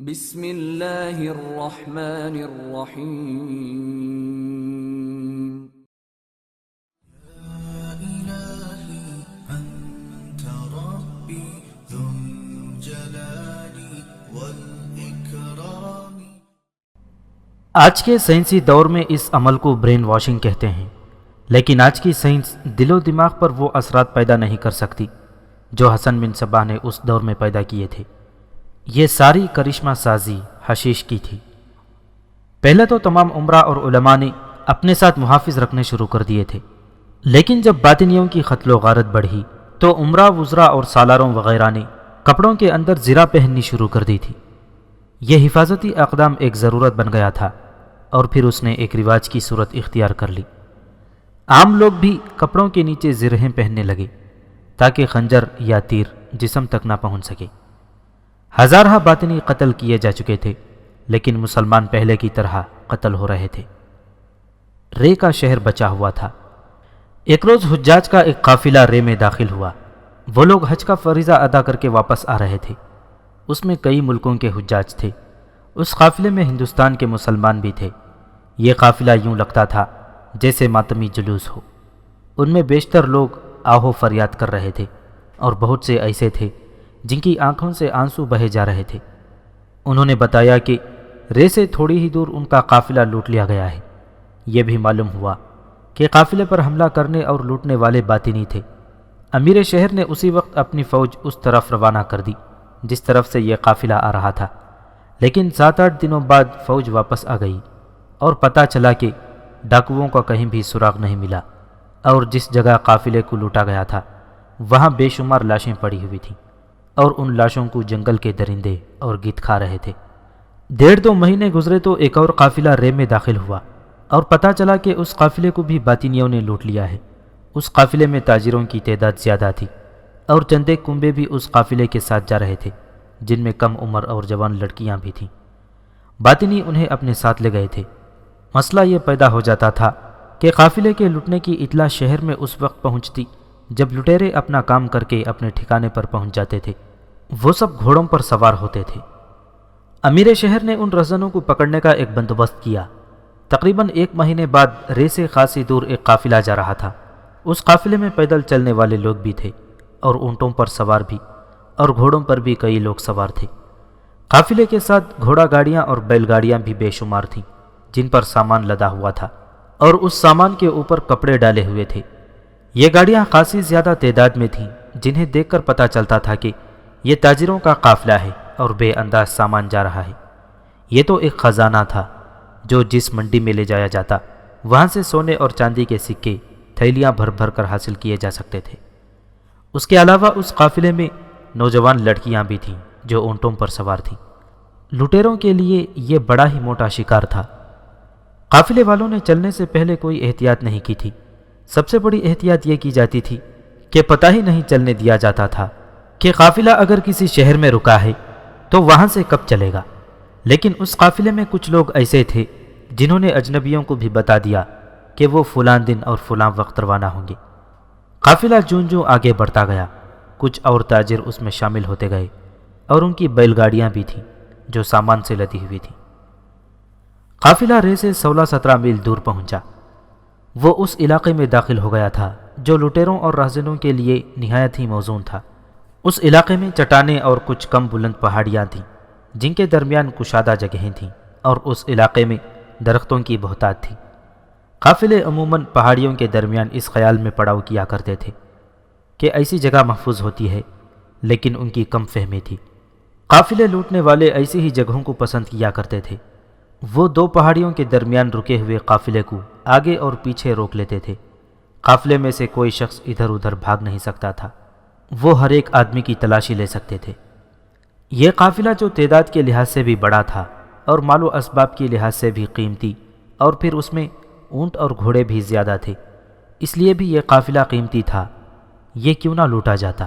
بسم اللہ الرحمن الرحیم آج کے سائنسی دور میں اس عمل کو برین واشنگ کہتے ہیں، لیکن آج کی سائنس دل و دماغ پر وہ اثرات پیدا نہیں کر سکتی جو حسن بن صباح نے اس دور میں پیدا کیے تھے۔ یہ ساری کرشمہ سازی حشیش کی تھی۔ پہلے تو تمام عمرا اور علماء نے اپنے ساتھ محافظ رکھنے شروع کر دیے تھے، لیکن جب باطنیوں کی قتل و غارت بڑھی تو عمرا وزراء اور سالاروں وغیرہ نے کپڑوں کے اندر زرہ پہننی شروع کر دی تھی۔ یہ حفاظتی اقدام ایک ضرورت بن گیا تھا اور پھر اس نے ایک رواج کی صورت اختیار کر لی۔ عام لوگ بھی کپڑوں کے نیچے زرہیں پہننے لگے تاکہ خنجر یا تیر جسم تک نہ پہنچ سکے۔ ہزارہ باطنی قتل کیے جا چکے تھے، لیکن مسلمان پہلے کی طرح قتل ہو رہے تھے۔ رے کا شہر بچا ہوا تھا۔ ایک روز حجاج کا ایک قافلہ رے میں داخل ہوا۔ وہ لوگ حج کا فریضہ ادا کر کے واپس آ رہے تھے۔ اس میں کئی ملکوں کے حجاج تھے۔ اس قافلے میں ہندوستان کے مسلمان بھی تھے۔ یہ قافلہ یوں لگتا تھا جیسے ماتمی جلوس ہو۔ ان میں بیشتر لوگ آہو فریاد کر رہے تھے اور بہت سے ایسے تھے جن کی آنکھوں سے آنسو بہے جا رہے تھے۔ انہوں نے بتایا کہ رے سے تھوڑی ہی دور ان کا قافلہ لوٹ لیا گیا ہے۔ یہ بھی معلوم ہوا کہ قافلے پر حملہ کرنے اور لوٹنے والے باطنی تھے۔ امیر شہر نے اسی وقت اپنی فوج اس طرف روانہ کر دی جس طرف سے یہ قافلہ آ رہا تھا، لیکن 7-8 دنوں بعد فوج واپس آ گئی اور پتہ چلا کہ ڈاکوؤں کا کہیں بھی سراغ نہیں ملا، اور جس جگہ قافلے کو لوٹا گیا تھا وہاں بے شمار لاشیں پڑی ہوئی تھیں، اور ان لاشوں کو جنگل کے درندے اور گدھ کھا رہے تھے۔ 1.5-2 مہینے گزرے تو ایک اور قافلہ رے میں داخل ہوا اور پتہ چلا کہ اس قافلے کو بھی باطنیوں نے لوٹ لیا ہے۔ اس قافلے میں تاجروں کی تعداد زیادہ تھی اور چند ایک کنبے بھی اس قافلے کے ساتھ جا رہے تھے جن میں کم عمر اور جوان لڑکیاں بھی تھیں۔ باطنی انہیں اپنے ساتھ لے گئے تھے۔ مسئلہ یہ پیدا ہو جاتا تھا کہ قافلے کے لٹنے کی اطلاع شہر میں اس وقت پہنچتی جب لٹیرے اپنا کام کر کے اپنے ٹھکانے پر پہنچ جاتے تھے۔ وہ سب گھوڑوں پر سوار ہوتے تھے۔ امیر شہر نے ان رہزنوں کو پکڑنے کا ایک بندوبست کیا۔ تقریباً 1 مہینے بعد رے سے خاصی دور ایک قافلہ جا رہا تھا۔ اس قافلے میں پیدل چلنے والے لوگ بھی تھے اور اونٹوں پر سوار بھی، اور گھوڑوں پر بھی کئی لوگ سوار تھے۔ قافلے کے ساتھ گھوڑا گاڑیاں اور بیل گاڑیاں بھی بے شمار تھیں جن پر سامان لدا ہوا تھا اور اس سامان کے اوپر کپڑے ڈالے ہوئے تھے۔ یہ گاڑیاں خاصی زیادہ تعداد میں تھیں جنہیں دیکھ کر پتہ چلتا تھا کہ یہ تاجروں کا قافلہ ہے اور بے انداز سامان جا رہا ہے۔ یہ تو ایک خزانہ تھا جو جس منڈی میں لے جایا جاتا وہاں سے سونے اور چاندی کے سکے تھیلیاں بھر بھر کر حاصل کیے جا سکتے تھے۔ اس کے علاوہ اس قافلے میں نوجوان لڑکیاں بھی تھیں جو اونٹوں پر سوار تھیں۔ لٹیروں کے لیے یہ بڑا ہی موٹا شکار تھا۔ قافلے والوں نے چلنے سے پہلے کوئی احتیاط نہیں کی تھی۔ سب سے بڑی احتیاط یہ کی جاتی تھی کہ پتہ ہی نہیں چلنے دیا جاتا تھا کہ قافلہ اگر کسی شہر میں رکا ہے تو وہاں سے کب چلے گا۔ لیکن اس قافلے میں کچھ لوگ ایسے تھے جنہوں نے اجنبیوں کو بھی بتا دیا کہ وہ فلاں دن اور فلاں وقت روانہ ہوں گے۔ قافلہ جوں جوں آگے بڑھتا گیا، کچھ اور تاجر اس میں شامل ہوتے گئے اور ان کی بیل گاڑیاں بھی تھیں جو سامان سے لدی ہوئی تھیں۔ قافلہ رے سے 16-17 میل دور پہنچا۔ وہ اس علاقے میں داخل ہو گیا تھا جو لٹیروں اور رہزنوں کے لیے نہایت ہی موزوں تھا۔ اس علاقے میں چٹانیں اور کچھ کم بلند پہاڑیاں تھیں جن کے درمیان کشادہ جگہیں تھیں، اور اس علاقے میں درختوں کی بہتات تھی۔ قافلے عموماً پہاڑیوں کے درمیان اس خیال میں پڑاؤ کیا کرتے تھے کہ ایسی جگہ محفوظ ہوتی ہے، لیکن ان کی کم فہمی تھی۔ قافلے لوٹنے والے ایسی ہی جگہوں کو پسند کیا کرتے تھے۔ وہ 2 پہاڑیوں کے درمیان رکے ہوئے قافلے کو آگے اور پیچھے روک لیتے تھے۔ قافلے میں سے کوئی شخص ادھر ادھر بھاگ نہیں سکتا تھا۔ وہ ہر ایک آدمی کی تلاشی لے سکتے تھے۔ یہ قافلہ جو تعداد کے لحاظ سے بھی بڑا تھا اور مال و اسباب کے لحاظ سے بھی قیمتی، اور پھر اس میں اونٹ اور گھوڑے بھی زیادہ تھے، اس لیے بھی یہ قافلہ قیمتی تھا۔ یہ کیوں نہ لوٹا جاتا۔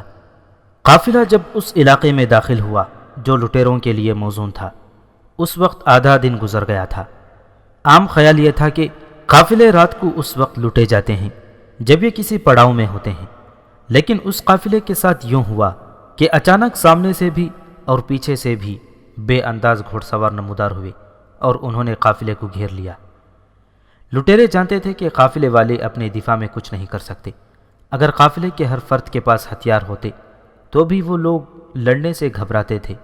قافلہ جب اس علاقے میں داخل ہوا جو لٹیروں کے لیے موزوں تھا، اس وقت آدھا دن گزر گیا تھا۔ عام خیال یہ تھا کہ قافلے رات کو اس وقت لوٹے جاتے ہیں جب یہ کسی پڑاؤ میں ہوتے ہیں، لیکن اس قافلے کے ساتھ یوں ہوا کہ اچانک سامنے سے بھی اور پیچھے سے بھی بے انداز گھوڑ سوار نمودار ہوئے اور انہوں نے قافلے کو گھیر لیا۔ لٹیرے جانتے تھے کہ قافلے والے اپنے دفاع میں کچھ نہیں کر سکتے۔ اگر قافلے کے ہر فرد کے پاس ہتھیار ہوتے تو بھی وہ لوگ لڑنے سے گھبراتے تھے،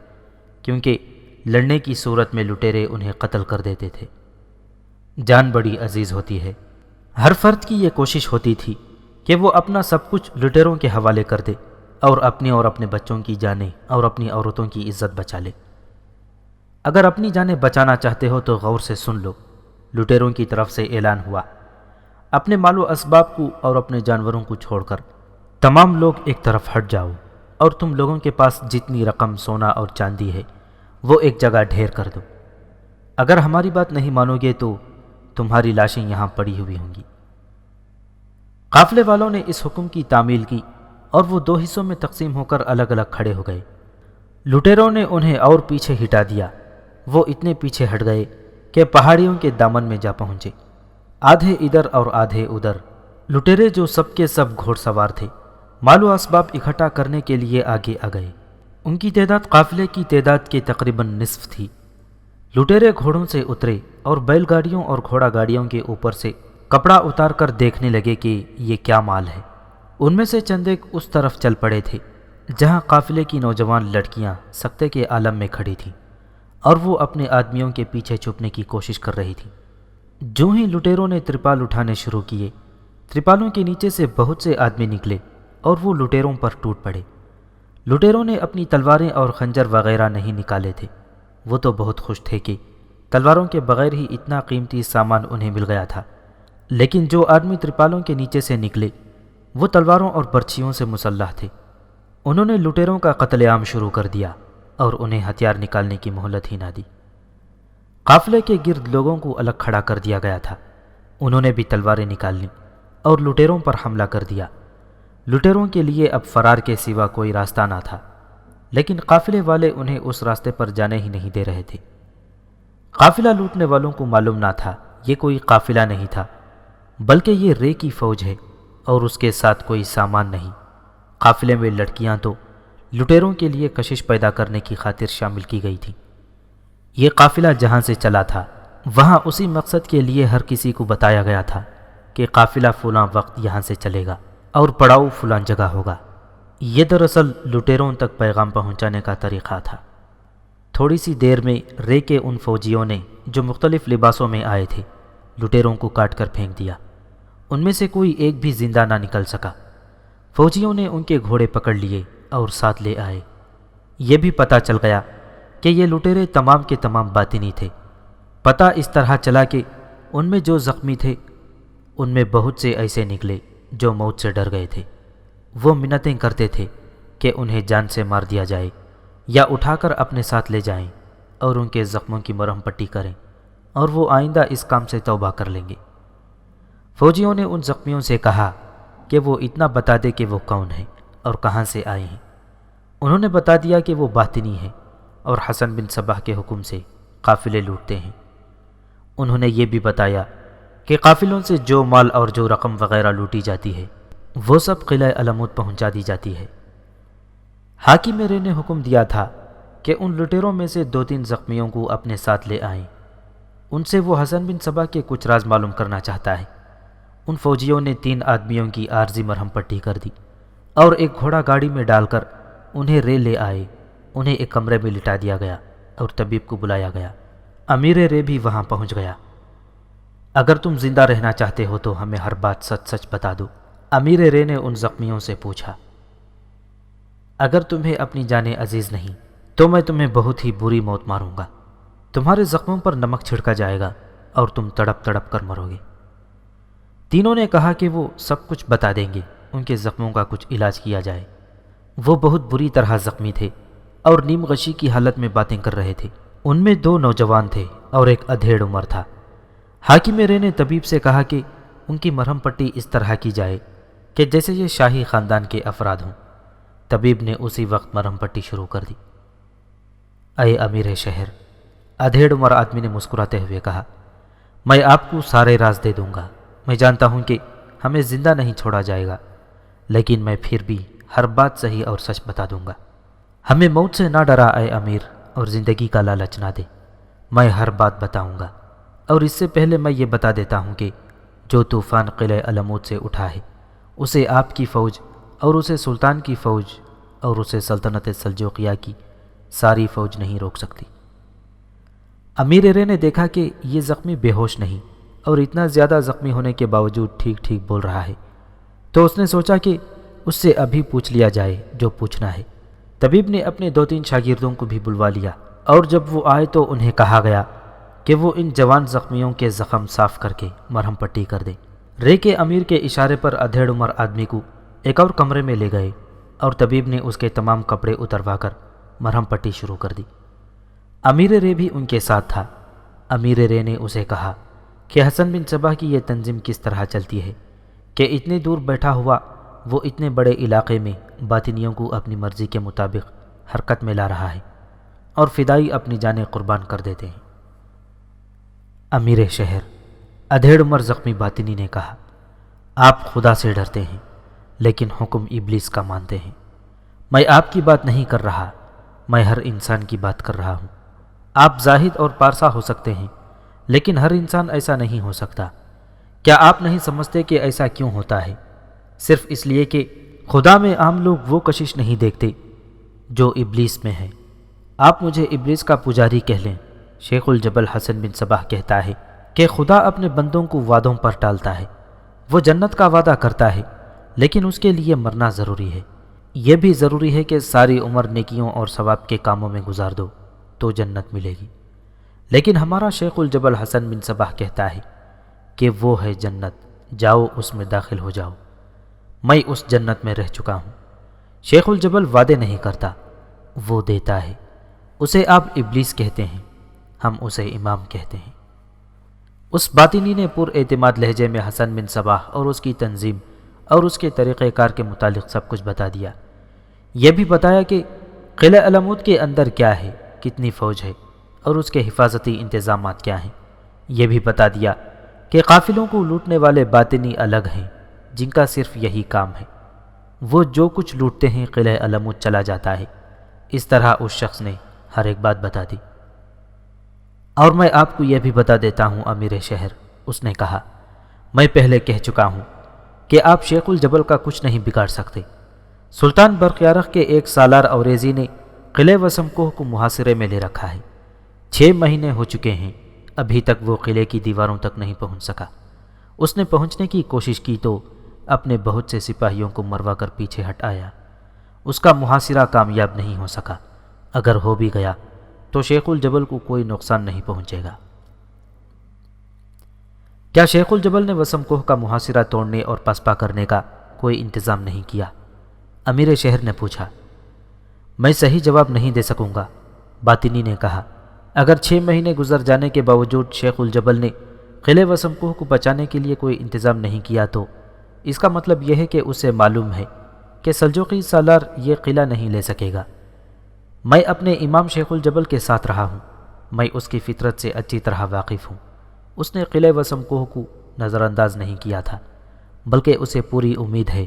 کیونکہ لڑنے کی صورت میں لٹیرے انہیں قتل کر دیتے تھے۔ جان بڑی عزیز ہوتی ہے۔ ہر فرد کی یہ کوشش ہوتی تھی کہ وہ اپنا سب کچھ لٹیروں کے حوالے کر دے اور اپنی اور اپنے بچوں کی جانیں اور اپنی عورتوں کی عزت بچا لے۔ اگر اپنی جانیں بچانا چاہتے ہو تو غور سے سن لو، لٹیروں کی طرف سے اعلان ہوا، اپنے مال و اسباب کو اور اپنے جانوروں کو چھوڑ کر تمام لوگ ایک طرف ہٹ جاؤ، اور تم لوگوں کے پاس جتنی رقم سونا اور چاندی ہے وہ ایک جگہ ڈھیر کر دو۔ اگر ہماری بات نہیں مانو گے تو تمہاری لاشیں یہاں پڑی ہوئی ہوں گی۔ قافلے والوں نے اس حکم کی تعمیل کی اور وہ دو حصوں میں تقسیم ہو کر الگ الگ کھڑے ہو گئے۔ لٹیروں نے انہیں اور پیچھے ہٹا دیا۔ وہ اتنے پیچھے ہٹ گئے کہ پہاڑیوں کے دامن میں جا پہنچے، آدھے ادھر اور آدھے ادھر۔ لٹیرے جو سب کے سب گھوڑ سوار تھے مال و اسباب اکٹھا کرنے کے لیے آگے آ گئے۔ ان کی تعداد قافلے کی تعداد کے تقریباً نصف تھی۔ لٹیرے گھوڑوں سے اترے اور بیل گاڑیوں اور گھوڑا گاڑیوں کے اوپر سے کپڑا اتار کر دیکھنے لگے کہ یہ کیا مال ہے۔ ان میں سے چند ایک اس طرف چل پڑے تھے جہاں قافلے کی نوجوان لڑکیاں سکتے کے عالم میں کھڑی تھیں اور وہ اپنے آدمیوں کے پیچھے چھپنے کی کوشش کر رہی تھیں۔ جو ہی لٹیروں نے ترپال اٹھانے شروع کیے، ترپالوں کے نیچے سے بہت سے آدمی نکلے اور وہ لٹیروں پر ٹوٹ پڑے۔ لٹیروں نے اپنی تلواریں اور خنجر وغیرہ نہیں نکالے تھے۔ وہ تو بہت خوش تھے کہ تلواروں کے بغیر ہی اتنا قیمتی سامان انہیں مل گیا تھا، لیکن جو آدمی ترپالوں کے نیچے سے نکلے وہ تلواروں اور برچھیوں سے مسلح تھے۔ انہوں نے لٹیروں کا قتل عام شروع کر دیا اور انہیں ہتھیار نکالنے کی مہلت ہی نہ دی۔ قافلے کے گرد لوگوں کو الگ کھڑا کر دیا گیا تھا۔ انہوں نے بھی تلواریں نکال لیں اور لٹیروں پر حملہ کر دیا۔ لٹیروں کے لیے اب فرار کے سوا کوئی راستہ نہ تھا، لیکن قافلے والے انہیں اس راستے پر جانے ہی نہیں دے رہے تھے۔ قافلہ لوٹنے والوں کو معلوم نہ تھا یہ کوئی قافلہ نہیں تھا، بلکہ یہ رے کی فوج ہے اور اس کے ساتھ کوئی سامان نہیں۔ قافلے میں لڑکیاں تو لٹیروں کے لیے کشش پیدا کرنے کی خاطر شامل کی گئی تھیں۔ یہ قافلہ جہاں سے چلا تھا وہاں اسی مقصد کے لیے ہر کسی کو بتایا گیا تھا کہ قافلہ فلاں وقت یہاں سے چلے گا اور پڑاؤ فلاں جگہ ہوگا۔ یہ دراصل لٹیروں تک پیغام پہنچانے کا طریقہ تھا۔ تھوڑی سی دیر میں رے کے ان فوجیوں نے جو مختلف لباسوں میں آئے تھے لٹیروں کو کاٹ کر پھینک دیا۔ ان میں سے کوئی ایک بھی زندہ نہ نکل سکا۔ فوجیوں نے ان کے گھوڑے پکڑ لیے اور ساتھ لے آئے۔ یہ بھی پتہ چل گیا کہ یہ لٹیرے تمام کے تمام باطنی تھے۔ پتہ اس طرح چلا کہ ان میں جو زخمی تھے ان میں بہت سے ایسے نکلے جو موت سے ڈر گئے تھے۔ وہ منتیں کرتے تھے کہ انہیں جان سے مار دیا جائے یا اٹھا کر اپنے ساتھ لے جائیں اور ان کے زخموں کی مرہم پٹی کریں، اور وہ آئندہ اس کام سے توبہ کر لیں گے۔ فوجیوں نے ان زخمیوں سے کہا کہ وہ اتنا بتا دے کہ وہ کون ہیں اور کہاں سے آئے ہیں۔ انہوں نے بتا دیا کہ وہ باطنی ہیں اور حسن بن صباح کے حکم سے قافلے لوٹتے ہیں۔ انہوں نے یہ بھی بتایا کہ قافلوں سے جو مال اور جو رقم وغیرہ لوٹی جاتی ہے وہ سب قلعہ علمود پہنچا دی جاتی ہے۔ حاکم رے نے حکم دیا تھا کہ ان لٹیروں میں سے 2-3 زخمیوں کو اپنے ساتھ لے آئیں۔ ان سے وہ حسن بن صباح کے کچھ راز معلوم کرنا چاہتا ہے۔ ان فوجیوں نے 3 آدمیوں کی عارضی مرہم پٹی کر دی اور ایک گھوڑا گاڑی میں ڈال کر انہیں رے لے آئے۔ انہیں ایک کمرے میں لٹا دیا گیا اور طبیب کو بلایا گیا۔ امیر رے بھی وہاں پہنچ گیا۔ اگر تم زندہ رہنا چاہتے ہو تو ہمیں ہر بات سچ سچ بتا دو، امیر رے نے ان زخمیوں سے پوچھا۔ اگر تمہیں اپنی جانیں عزیز نہیں تو میں تمہیں بہت ہی بری موت ماروں گا۔ تمہارے زخموں پر نمک چھڑکا جائے گا اور تم تڑپ تڑپ کر مرو گے۔ تینوں نے کہا کہ وہ سب کچھ بتا دیں گے، ان کے زخموں کا کچھ علاج کیا جائے۔ وہ بہت بری طرح زخمی تھے اور نیم غشی کی حالت میں باتیں کر رہے تھے۔ ان میں 2 نوجوان تھے اور ایک ادھیڑ عمر تھا۔ حاکم رے نے طبیب سے کہا کہ ان کی مرہم پٹی اس طرح کی جائے کہ جیسے یہ شاہی خاندان کے افراد ہوں۔ طبیب نے اسی وقت مرہم پٹی شروع کر دی۔ اے امیر شہر، ادھیڑ عمر آدمی نے مسکراتے ہوئے کہا، میں آپ کو سارے راز دے دوں گا۔ میں جانتا ہوں کہ ہمیں زندہ نہیں چھوڑا جائے گا، لیکن میں پھر بھی ہر بات صحیح اور سچ بتا دوں گا۔ ہمیں موت سے نہ ڈرا اے امیر، اور زندگی کا لالچ نہ دے۔ میں ہر بات بتاؤں گا، اور اس سے پہلے میں یہ بتا دیتا ہوں کہ جو طوفان قلعہ علمود سے اٹھا ہے اسے آپ کی فوج اور اسے سلطان کی فوج اور اسے سلطنت سلجوقیہ کی ساری فوج نہیں روک سکتی۔ امیر رے نے دیکھا کہ یہ زخمی بے ہوش نہیں اور اتنا زیادہ زخمی ہونے کے باوجود ٹھیک ٹھیک بول رہا ہے، تو اس نے سوچا کہ اس سے ابھی پوچھ لیا جائے جو پوچھنا ہے۔ طبیب نے اپنے 2-3 شاگردوں کو بھی بلوا لیا، اور جب وہ آئے تو انہیں کہا گیا کہ وہ ان جوان زخمیوں کے زخم صاف کر کے مرہم پٹی کر دیں۔ رے کے امیر کے اشارے پر ادھیڑ عمر آدمی کو ایک اور کمرے میں لے گئے اور طبیب نے اس کے تمام کپڑے اتروا کر مرہم پٹی شروع کر دی۔ امیر رے بھی ان کے ساتھ تھا۔ امیر رے نے اسے کہا کہ حسن بن صباح کی یہ تنظیم کس طرح چلتی ہے کہ اتنی دور بیٹھا ہوا وہ اتنے بڑے علاقے میں باطنیوں کو اپنی مرضی کے مطابق حرکت میں لا رہا ہے اور فدائی اپنی جانیں قربان کر دیتے ہیں۔ امیر شہر ادھیڑ عمر زخمی باطنی نے کہا، آپ خدا سے ڈرتے ہیں لیکن حکم ابلیس کا مانتے ہیں۔ میں آپ کی بات نہیں کر رہا، میں ہر انسان کی بات کر رہا ہوں۔ آپ زاہد اور پارسا ہو سکتے ہیں لیکن ہر انسان ایسا نہیں ہو سکتا۔ کیا آپ نہیں سمجھتے کہ ایسا کیوں ہوتا ہے؟ صرف اس لیے کہ خدا میں عام لوگ وہ کشش نہیں دیکھتے جو ابلیس میں ہے۔ آپ مجھے ابلیس کا پجاری کہہ لیں۔ شیخ الجبل حسن بن صباح کہتا ہے کہ خدا اپنے بندوں کو وعدوں پر ٹالتا ہے۔ وہ جنت کا وعدہ کرتا ہے لیکن اس کے لیے مرنا ضروری ہے۔ یہ بھی ضروری ہے کہ ساری عمر نیکیوں اور ثواب کے کاموں میں گزار دو تو جنت ملے گی۔ لیکن ہمارا شیخ الجبل حسن بن صباح کہتا ہے کہ وہ ہے جنت، جاؤ اس میں داخل ہو جاؤ۔ میں اس جنت میں رہ چکا ہوں۔ شیخ الجبل وعدے نہیں کرتا، وہ دیتا ہے۔ اسے آپ ابلیس کہتے ہیں، ہم اسے امام کہتے ہیں۔ اس باطنی نے پر اعتماد لہجے میں حسن بن صباح اور اس کی تنظیم اور اس کے طریقہ کار کے متعلق سب کچھ بتا دیا۔ یہ بھی بتایا کہ قلعہ علمود کے اندر کیا ہے، کتنی فوج ہے اور اس کے حفاظتی انتظامات کیا ہیں۔ یہ بھی بتا دیا کہ قافلوں کو لوٹنے والے باطنی الگ ہیں جن کا صرف یہی کام ہے، وہ جو کچھ لوٹتے ہیں قلعہ علمود چلا جاتا ہے۔ اس طرح اس شخص نے ہر ایک بات بتا دی۔ اور میں آپ کو یہ بھی بتا دیتا ہوں امیر شہر، اس نے کہا، میں پہلے کہہ چکا ہوں کہ آپ شیخ الجبل کا کچھ نہیں بگاڑ سکتے۔ سلطان برقیارق کے ایک سالار اوریزی نے قلعہ وسم کوہ کو محاصرے میں لے رکھا ہے۔ 6 مہینے ہو چکے ہیں، ابھی تک وہ قلعے کی دیواروں تک نہیں پہنچ سکا۔ اس نے پہنچنے کی کوشش کی تو اپنے بہت سے سپاہیوں کو مروا کر پیچھے ہٹ آیا۔ اس کا محاصرہ کامیاب نہیں ہو سکا۔ اگر ہو بھی گیا تو شیخ الجبل کو کوئی نقصان نہیں پہنچے گا۔ کیا شیخ الجبل نے وسم کوہ کا محاصرہ توڑنے اور پسپا کرنے کا کوئی انتظام نہیں کیا؟ امیر شہر نے پوچھا۔ میں صحیح جواب نہیں دے سکوں گا، باطنی نے کہا۔ اگر 6 مہینے گزر جانے کے باوجود شیخ الجبل نے قلعہ وسم کوہ کو بچانے کے لیے کوئی انتظام نہیں کیا تو اس کا مطلب یہ ہے کہ اسے معلوم ہے کہ سلجوقی سالار یہ قلعہ نہیں لے سکے گا۔ میں اپنے امام شیخ الجبل کے ساتھ رہا ہوں، میں اس کی فطرت سے اچھی طرح واقف ہوں۔ اس نے قلعہ وسم کوہ کو نظر انداز نہیں کیا تھا، بلکہ اسے پوری امید ہے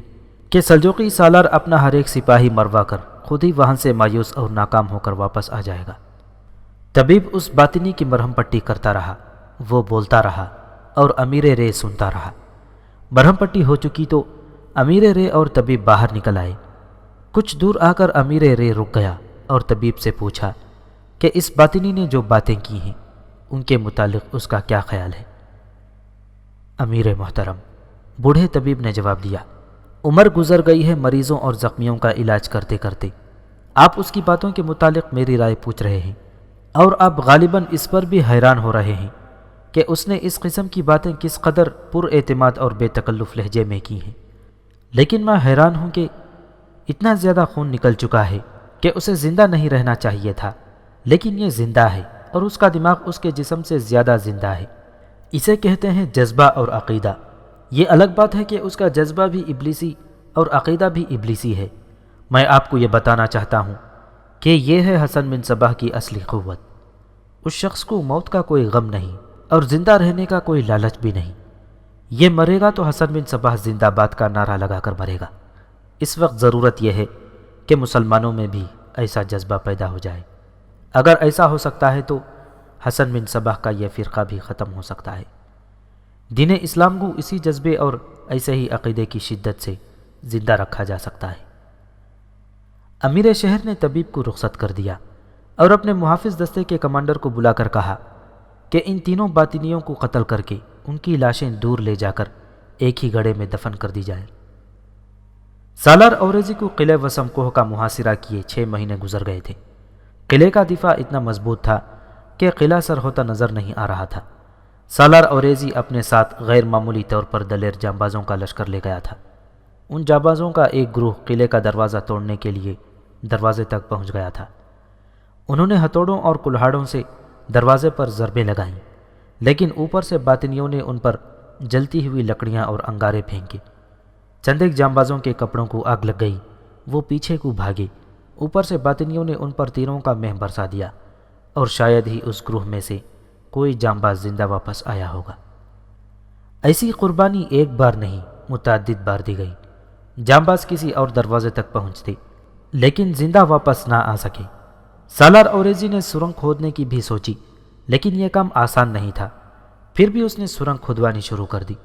کہ سلجوقی سالار اپنا ہر ایک سپاہی مروا کر خود ہی وہاں سے مایوس اور ناکام ہو کر واپس آ جائے گا۔ طبیب اس باطنی کی مرہم پٹی کرتا رہا، وہ بولتا رہا اور امیر رے سنتا رہا۔ مرہم پٹی ہو چکی تو امیر رے اور طبیب باہر نکل آئے۔ کچھ دور آ کر امیر رے رک گیا اور طبیب سے پوچھا کہ اس باطنی نے جو باتیں کی ہیں ان کے متعلق اس کا کیا خیال ہے؟ امیر محترم، بوڑھے طبیب نے جواب دیا، عمر گزر گئی ہے مریضوں اور زخمیوں کا علاج کرتے کرتے، آپ اس کی باتوں کے متعلق میری رائے پوچھ رہے ہیں، اور آپ غالباً اس پر بھی حیران ہو رہے ہیں کہ اس نے اس قسم کی باتیں کس قدر پر اعتماد اور بے تکلف لہجے میں کی ہیں۔ لیکن میں حیران ہوں کہ اتنا زیادہ خون نکل چکا ہے کہ اسے زندہ نہیں رہنا چاہیے تھا، لیکن یہ زندہ ہے اور اس کا دماغ اس کے جسم سے زیادہ زندہ ہے۔ اسے کہتے ہیں جذبہ اور عقیدہ۔ یہ الگ بات ہے کہ اس کا جذبہ بھی ابلیسی اور عقیدہ بھی ابلیسی ہے۔ میں آپ کو یہ بتانا چاہتا ہوں کہ یہ ہے حسن بن صباح کی اصلی قوت۔ اس شخص کو موت کا کوئی غم نہیں اور زندہ رہنے کا کوئی لالچ بھی نہیں۔ یہ مرے گا تو حسن بن صباح زندہ باد کا نعرہ لگا کر مرے گا۔ اس وقت ضرورت یہ ہے کہ مسلمانوں میں بھی ایسا جذبہ پیدا ہو جائے۔ اگر ایسا ہو سکتا ہے تو حسن بن صباح کا یہ فرقہ بھی ختم ہو سکتا ہے۔ دین اسلام کو اسی جذبے اور ایسے ہی عقیدے کی شدت سے زندہ رکھا جا سکتا ہے۔ امیر شہر نے طبیب کو رخصت کر دیا اور اپنے محافظ دستے کے کمانڈر کو بلا کر کہا کہ ان تینوں باطنیوں کو قتل کر کے ان کی لاشیں دور لے جا کر ایک ہی گڑھے میں دفن کر دی جائیں۔ سالار اوریزی کو قلعہ وسم کوہ کا محاصرہ کیے 6 مہینے گزر گئے تھے۔ قلعے کا دفاع اتنا مضبوط تھا کہ قلعہ سر ہوتا نظر نہیں آ رہا تھا۔ سالار اوریزی اپنے ساتھ غیر معمولی طور پر دلیر جانبازوں کا لشکر لے گیا تھا۔ ان جانبازوں کا ایک گروہ قلعے کا دروازہ توڑنے کے لیے دروازے تک پہنچ گیا تھا۔ انہوں نے ہتھوڑوں اور کلہاڑوں سے دروازے پر ضربیں لگائیں، لیکن اوپر سے باطنیوں نے ان پر جلتی ہوئی لکڑیاں اور انگارے پھینکے۔ چند ایک جانبازوں کے کپڑوں کو آگ لگ گئی، وہ پیچھے کو بھاگے۔ اوپر سے باطنیوں نے ان پر تیروں کا مہ برسا دیا، اور شاید ہی اس گروہ میں سے کوئی جانباز زندہ واپس آیا ہوگا۔ ایسی قربانی ایک بار نہیں متعدد بار دی گئی۔ جانباز کسی اور دروازے تک پہنچتے لیکن زندہ واپس نہ آ سکے۔ سالار اوریزی نے سرنگ کھودنے کی بھی سوچی، لیکن یہ کام آسان نہیں تھا۔ پھر بھی اس نے سرنگ کھودوانی شروع کر دی۔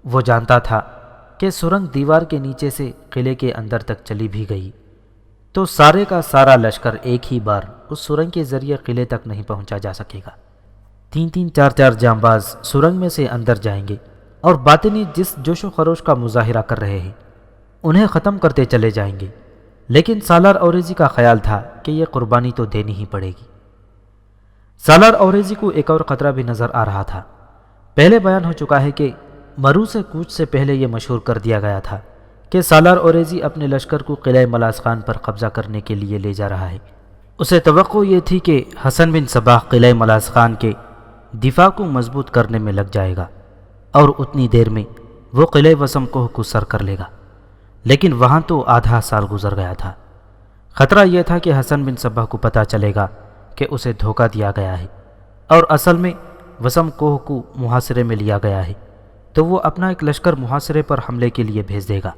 وہ جانتا تھا کہ سرنگ دیوار کے نیچے سے قلعے کے اندر تک چلی بھی گئی تو سارے کا سارا لشکر ایک ہی بار اس سرنگ کے ذریعے قلعے تک نہیں پہنچا جا سکے گا۔ 3 4 جانباز سرنگ میں سے اندر جائیں گے اور باطنی جس جوش و خروش کا مظاہرہ کر رہے ہیں انہیں ختم کرتے چلے جائیں گے۔ لیکن سالار اوریزی کا خیال تھا کہ یہ قربانی تو دینی ہی پڑے گی۔ سالار اوریزی کو ایک اور خطرہ بھی نظر آ رہا تھا۔ پہلے بیان ہو چکا ہے کہ مرو سے کوچ سے پہلے یہ مشہور کر دیا گیا تھا کہ سالار اوریزی اپنے لشکر کو قلعہ ملاز خان پر قبضہ کرنے کے لیے لے جا رہا ہے۔ اسے توقع یہ تھی کہ حسن بن صباح قلعہ ملاز خان کے دفاع کو مضبوط کرنے میں لگ جائے گا اور اتنی دیر میں وہ قلعہ وسم کوہ کو سر کر لے گا، لیکن وہاں تو آدھا سال گزر گیا تھا۔ خطرہ یہ تھا کہ حسن بن صباح کو پتہ چلے گا کہ اسے دھوکہ دیا گیا ہے اور اصل میں وسم کوہ کو محاصرے میں لیا گیا ہے، تو وہ اپنا ایک لشکر محاصرے پر حملے کے لیے بھیج دے گا۔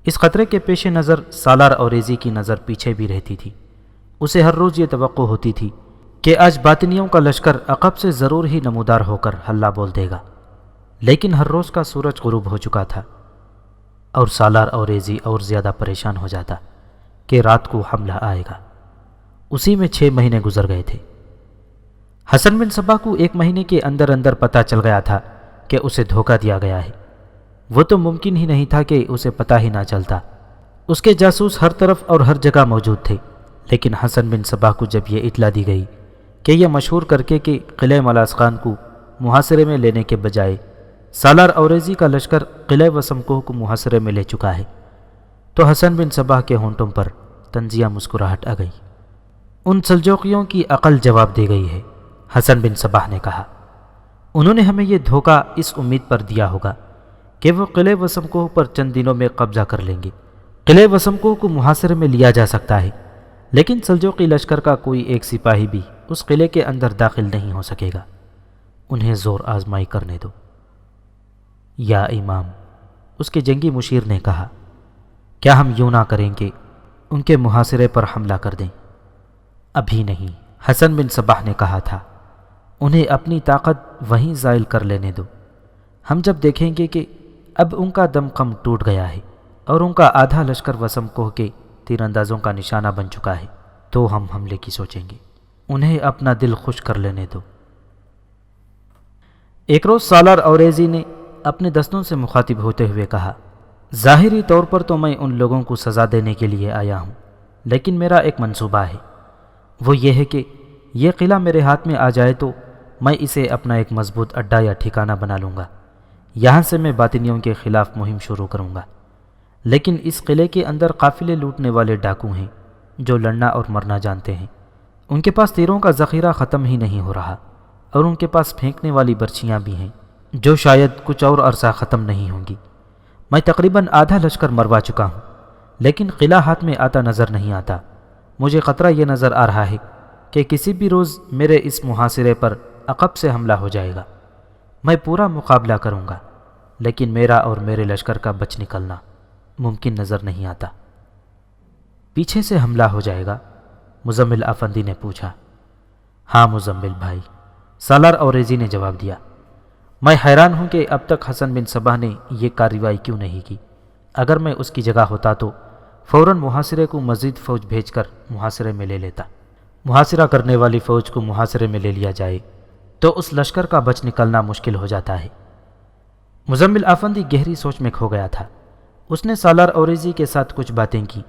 اس خطرے کے پیش نظر سالار اوریزی کی نظر پیچھے بھی رہتی تھی۔ اسے ہر روز یہ توقع ہوتی تھی کہ آج باطنیوں کا لشکر عقب سے ضرور ہی نمودار ہو کر ہلہ بول دے گا، لیکن ہر روز کا سورج غروب ہو چکا تھا اور سالار اوریزی اور زیادہ پریشان ہو جاتا کہ رات کو حملہ آئے گا۔ اسی میں 6 مہینے گزر گئے تھے۔ حسن بن صباح کو 1 مہینے کے اندر اندر پتہ چل گیا تھا کہ اسے دھوکہ دیا گیا ہے۔ وہ تو ممکن ہی نہیں تھا کہ اسے پتہ ہی نہ چلتا۔ اس کے جاسوس ہر طرف اور ہر جگہ موجود تھے، لیکن حسن بن صباح کو جب یہ اطلاع دی گئی کہ یہ مشہور کر کے کہ قلعہ ملاز خان کو محاصرے میں لینے کے بجائے سالار اوریزی کا لشکر قلعہ وسم کوہ کو محاصرے میں لے چکا ہے، تو حسن بن صباح کے ہونٹوں پر طنزیہ مسکراہٹ آ گئی۔ ان سلجوقیوں کی عقل جواب دے گئی ہے، حسن بن صباح نے کہا۔ انہوں نے ہمیں یہ دھوکہ اس امید پر دیا ہوگا کہ وہ قلعہ وسم کوہ پر چند دنوں میں قبضہ کر لیں گے۔ قلعہ وسم کوہ کو محاصرے میں لیا جا سکتا ہے، لیکن سلجوقی لشکر کا کوئی ایک سپاہی بھی اس قلعے کے اندر داخل نہیں ہو سکے گا۔ انہیں زور آزمائی کرنے دو۔ یا امام، اس کے جنگی مشیر نے کہا، کیا ہم یوں نہ کریں کہ ان کے محاصرے پر حملہ کر دیں؟ ابھی نہیں، حسن بن صباح نے کہا تھا، انہیں اپنی طاقت وہیں زائل کر لینے دو۔ ہم جب دیکھیں گے کہ اب ان کا دم خم ٹوٹ گیا ہے اور ان کا آدھا لشکر وسم کوہ کے تیر اندازوں کا نشانہ بن چکا ہے تو ہم حملے کی سوچیں گے۔ انہیں اپنا دل خوش کر لینے دو۔ ایک روز سالار اوریزی نے اپنے دستوں سے مخاطب ہوتے ہوئے کہا، ظاہری طور پر تو میں ان لوگوں کو سزا دینے کے لیے آیا ہوں، لیکن میرا ایک منصوبہ ہے۔ وہ یہ ہے کہ یہ قلعہ میرے ہاتھ میں آ جائے تو میں اسے اپنا ایک مضبوط اڈا یا ٹھکانہ بنا لوں گا۔ یہاں سے میں باطنیوں کے خلاف مہم شروع کروں گا، لیکن اس قلعے کے اندر قافلے لوٹنے والے ڈاکو ہیں جو لڑنا اور مرنا جانتے ہیں۔ ان کے پاس تیروں کا ذخیرہ ختم ہی نہیں ہو رہا، اور ان کے پاس پھینکنے والی برچیاں بھی ہیں جو شاید کچھ اور عرصہ ختم نہیں ہوں گی۔ میں تقریباً آدھا لشکر مروا چکا ہوں، لیکن قلعہ ہاتھ میں آتا نظر نہیں آتا۔ مجھے خطرہ یہ نظر آ رہا ہے کہ کسی بھی روز میرے اس محاصرے پر عقب سے حملہ ہو جائے گا۔ میں پورا مقابلہ کروں گا، لیکن میرا اور میرے لشکر کا بچ نکلنا ممکن نظر نہیں آتا۔ پیچھے سے حملہ ہو جائے گا؟ مزمل افندی نے پوچھا۔ ہاں مزمل بھائی، سالار اوریزی نے جواب دیا۔ میں حیران ہوں کہ اب تک حسن بن صباح نے یہ کارروائی کیوں نہیں کی۔ اگر میں اس کی جگہ ہوتا تو فوراً محاصرے کو مزید فوج بھیج کر محاصرے میں لے لیتا۔ محاصرہ کرنے والی فوج کو محاصرے میں لے لیا جائے تو اس لشکر کا بچ نکلنا مشکل ہو جاتا ہے۔ مزمل آفندی گہری سوچ میں کھو گیا تھا۔ اس نے سالار اوریزی کے ساتھ کچھ باتیں کی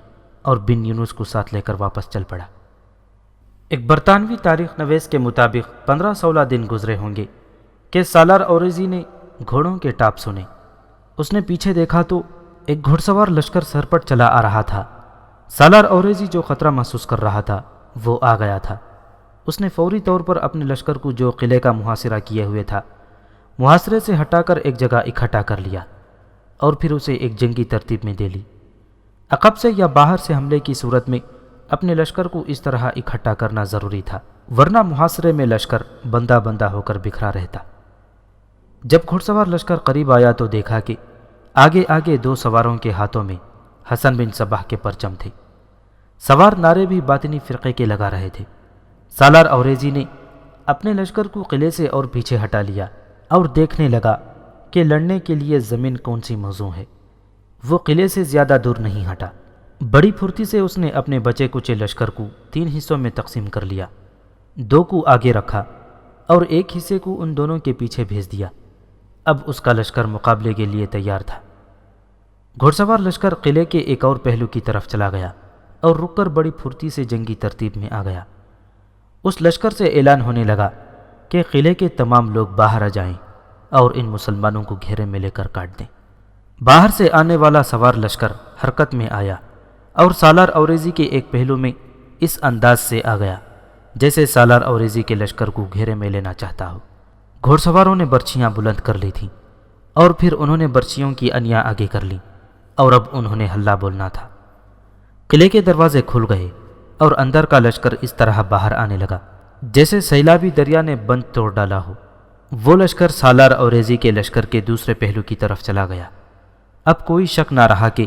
اور بن یونس کو ساتھ لے کر واپس چل پڑا۔ ایک برطانوی تاریخ نویس کے مطابق 15-16 دن گزرے ہوں گے کہ سالار اوریزی نے گھوڑوں کے ٹاپ سنے۔ اس نے پیچھے دیکھا تو ایک گھڑ سوار لشکر سر پر چلا آ رہا تھا۔ سالار اوریزی جو خطرہ محسوس کر رہا تھا وہ آ گیا تھا۔ اس نے فوری طور پر اپنے لشکر کو جو قلعے کا محاصرہ کیے ہوئے تھا محاصرے سے ہٹا کر ایک جگہ اکٹھا کر لیا اور پھر اسے ایک جنگی ترتیب میں دے لی۔ عقب سے یا باہر سے حملے کی صورت میں اپنے لشکر کو اس طرح اکٹھا کرنا ضروری تھا، ورنہ محاصرے میں لشکر بندہ بندہ ہو کر بکھرا رہتا۔ جب گھڑ سوار لشکر قریب آیا تو دیکھا کہ آگے آگے 2 سواروں کے ہاتھوں میں حسن بن صباح کے پرچم تھے۔ سوار نعرے بھی باطنی فرقے کے لگا رہے تھے۔ سالار اوریزی نے اپنے لشکر کو قلعے سے اور پیچھے ہٹا لیا اور دیکھنے لگا کہ لڑنے کے لیے زمین کون سی موزوں ہے۔ وہ قلعے سے زیادہ دور نہیں ہٹا۔ بڑی پھرتی سے اس نے اپنے بچے کچے لشکر کو 3 حصوں میں تقسیم کر لیا، 2 کو آگے رکھا اور ایک حصے کو ان دونوں کے پیچھے بھیج دیا۔ اب اس کا لشکر مقابلے کے لیے تیار تھا۔ گھڑ سوار لشکر قلعے کے ایک اور پہلو کی طرف چلا گیا اور رک کر بڑی پھرتی سے جنگی ترتیب میں آ گیا۔ اس لشکر سے اعلان ہونے لگا کہ قلعے کے تمام لوگ باہر آ جائیں اور ان مسلمانوں کو گھیرے میں لے کر کاٹ دیں۔ باہر سے آنے والا سوار لشکر حرکت میں آیا اور سالار اوریزی کے ایک پہلو میں اس انداز سے آ گیا جیسے سالار اوریزی کے لشکر کو گھیرے میں لینا چاہتا ہو۔ گھوڑ سواروں نے برچھیاں بلند کر لی تھیں اور پھر انہوں نے برچھیوں کی انیاں آگے کر لیں اور اب انہوں نے ہلہ بولنا تھا۔ قلعے کے دروازے کھل گئے اور اندر کا لشکر اس طرح باہر آنے لگا جیسے سیلابی دریا نے بند توڑ ڈالا ہو۔ وہ لشکر سالار اوریزی کے لشکر کے دوسرے پہلو کی طرف چلا گیا۔ اب کوئی شک نہ رہا کہ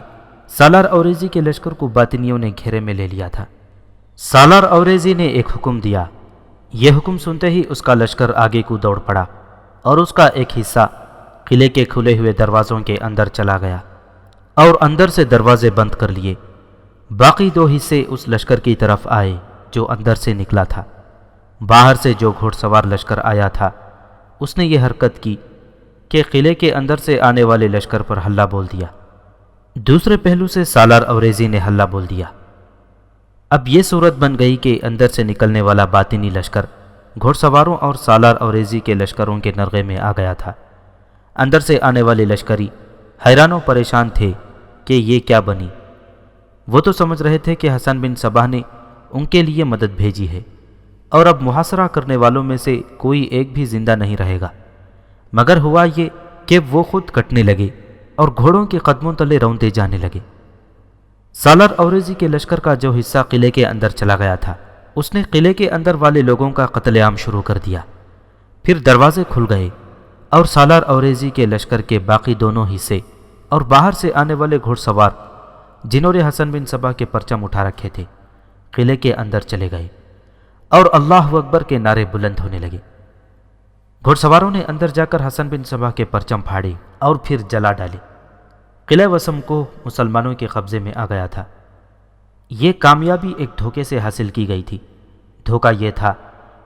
سالار اوریزی کے لشکر کو باطنیوں نے گھیرے میں لے لیا تھا۔ سالار اوریزی نے ایک حکم دیا۔ یہ حکم سنتے ہی اس کا لشکر آگے کو دوڑ پڑا اور اس کا ایک حصہ قلعے کے کھلے ہوئے دروازوں کے اندر چلا گیا اور اندر سے دروازے بند کر لیے۔ باقی 2 حصے اس لشکر کی طرف آئے جو اندر سے نکلا تھا۔ باہر سے جو گھوڑ سوار لشکر آیا تھا اس نے یہ حرکت کی کہ قلعے کے اندر سے آنے والے لشکر پر ہلہ بول دیا۔ دوسرے پہلو سے سالار اوریزی نے ہلہ بول دیا۔ اب یہ صورت بن گئی کہ اندر سے نکلنے والا باطنی لشکر گھوڑ سواروں اور سالار اوریزی کے لشکروں کے نرغے میں آ گیا تھا۔ اندر سے آنے والے لشکری حیران و پریشان تھے کہ یہ کیا بنی۔ وہ تو سمجھ رہے تھے کہ حسن بن صباح نے ان کے لیے مدد بھیجی ہے اور اب محاصرہ کرنے والوں میں سے کوئی ایک بھی زندہ نہیں رہے گا، مگر ہوا یہ کہ وہ خود کٹنے لگے اور گھوڑوں کے قدموں تلے روندے جانے لگے۔ سالار اوریزی کے لشکر کا جو حصہ قلعے کے اندر چلا گیا تھا اس نے قلعے کے اندر والے لوگوں کا قتل عام شروع کر دیا۔ پھر دروازے کھل گئے اور سالار اوریزی کے لشکر کے باقی دونوں حصے اور باہر سے آنے والے گھوڑ سوار جنہوں نے حسن بن صباح کے پرچم اٹھا رکھے تھے قلعے کے اندر چلے گئے اور اللہ اکبر کے نعرے بلند ہونے لگے۔ گھوڑ سواروں نے اندر جا کر حسن بن صباح کے پرچم پھاڑے اور پھر جلا ڈالے۔ قلعہ وسم کو مسلمانوں کے قبضے میں آ گیا تھا۔ یہ کامیابی ایک دھوکے سے حاصل کی گئی تھی۔ دھوکہ یہ تھا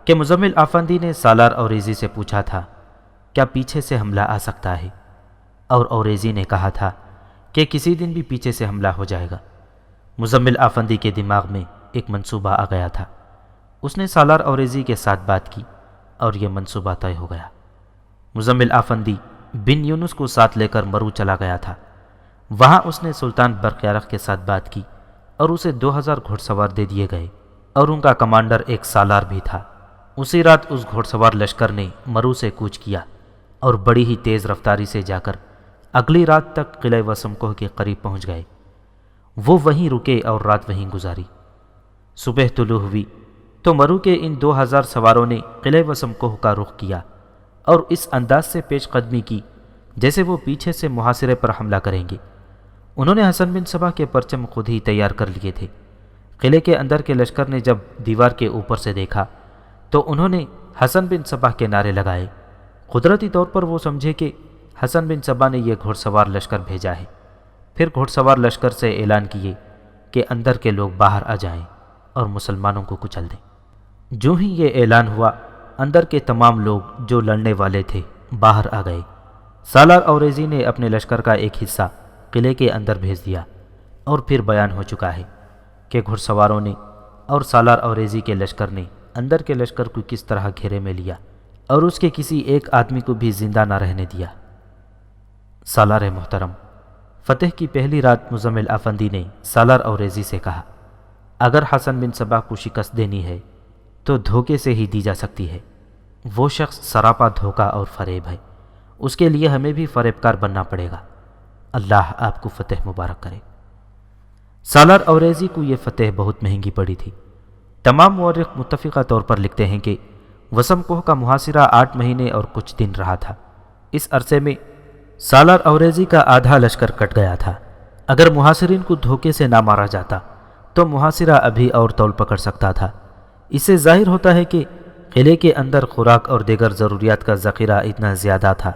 کہ مزمل آفندی نے سالار اوریزی سے پوچھا تھا کیا پیچھے سے حملہ آ سکتا ہے، اور اوریزی نے کہا تھا کہ کسی دن بھی پیچھے سے حملہ ہو جائے گا۔ مزمل آفندی کے دماغ میں ایک منصوبہ آ گیا تھا۔ اس نے سالار اوریزی کے ساتھ بات کی اور یہ منصوبہ طے ہو گیا۔ مزمل آفندی بن یونس کو ساتھ لے کر مرو چلا گیا تھا۔ وہاں اس نے سلطان برقیارق کے ساتھ بات کی اور اسے 2000 گھوڑ سوار دے دیے گئے اور ان کا کمانڈر ایک سالار بھی تھا۔ اسی رات اس گھوڑ سوار لشکر نے مرو سے کوچ کیا اور بڑی ہی تیز رفتاری سے جا کر اگلی رات تک قلعہ وسم کوہ کے قریب پہنچ گئے۔ وہ وہیں رکے اور رات وہیں گزاری۔ صبح طلوع ہوئی تو مرو کے ان 2000 سواروں نے قلعہ وسم کوہ کا رخ کیا اور اس انداز سے پیش قدمی کی جیسے وہ پیچھے سے محاصرے پر حملہ کریں گے۔ انہوں نے حسن بن صباح کے پرچم خود ہی تیار کر لیے تھے۔ قلعے کے اندر کے لشکر نے جب دیوار کے اوپر سے دیکھا تو انہوں نے حسن بن صباح کے نعرے لگائے۔ قدرتی طور پر وہ سمجھے کہ حسن بن صباح نے یہ گھوڑ سوار لشکر بھیجا ہے۔ پھر گھوڑ سوار لشکر سے اعلان کیے کہ اندر کے لوگ باہر آ جائیں اور مسلمانوں کو کچل دیں۔ جو ہی یہ اعلان ہوا، اندر کے تمام لوگ جو لڑنے والے تھے باہر آ گئے۔ سالار اوریزی نے اپنے لشکر کا ایک حصہ قلعے کے اندر بھیج دیا، اور پھر بیان ہو چکا ہے کہ گھڑ سواروں نے اور سالار اوریزی کے لشکر نے اندر کے لشکر کو کس طرح گھیرے میں لیا اور اس کے کسی ایک آدمی کو بھی زندہ نہ رہنے دیا۔ سالار محترم، فتح کی پہلی رات مزمل افندی نے سالار اوریزی سے کہا، اگر حسن بن صباح کو شکست دینی ہے تو دھوکے سے ہی دی جا سکتی ہے۔ وہ شخص سراپا دھوکہ اور فریب ہے، اس کے لیے ہمیں بھی فریب کار بننا پڑے گا۔ اللہ آپ کو فتح مبارک کرے۔ سالار اوریزی کو یہ فتح بہت مہنگی پڑی تھی۔ تمام مورخ متفقہ طور پر لکھتے ہیں کہ وسم کوہ کا محاصرہ 8 مہینے اور کچھ دن رہا تھا۔ اس عرصے میں سالار اوریزی کا آدھا لشکر کٹ گیا تھا۔ اگر محاصرین کو دھوکے سے نہ مارا جاتا تو محاصرہ ابھی اور طول پکڑ سکتا تھا۔ اس سے ظاہر ہوتا ہے کہ قلعے کے اندر خوراک اور دیگر ضروریات کا ذخیرہ اتنا زیادہ تھا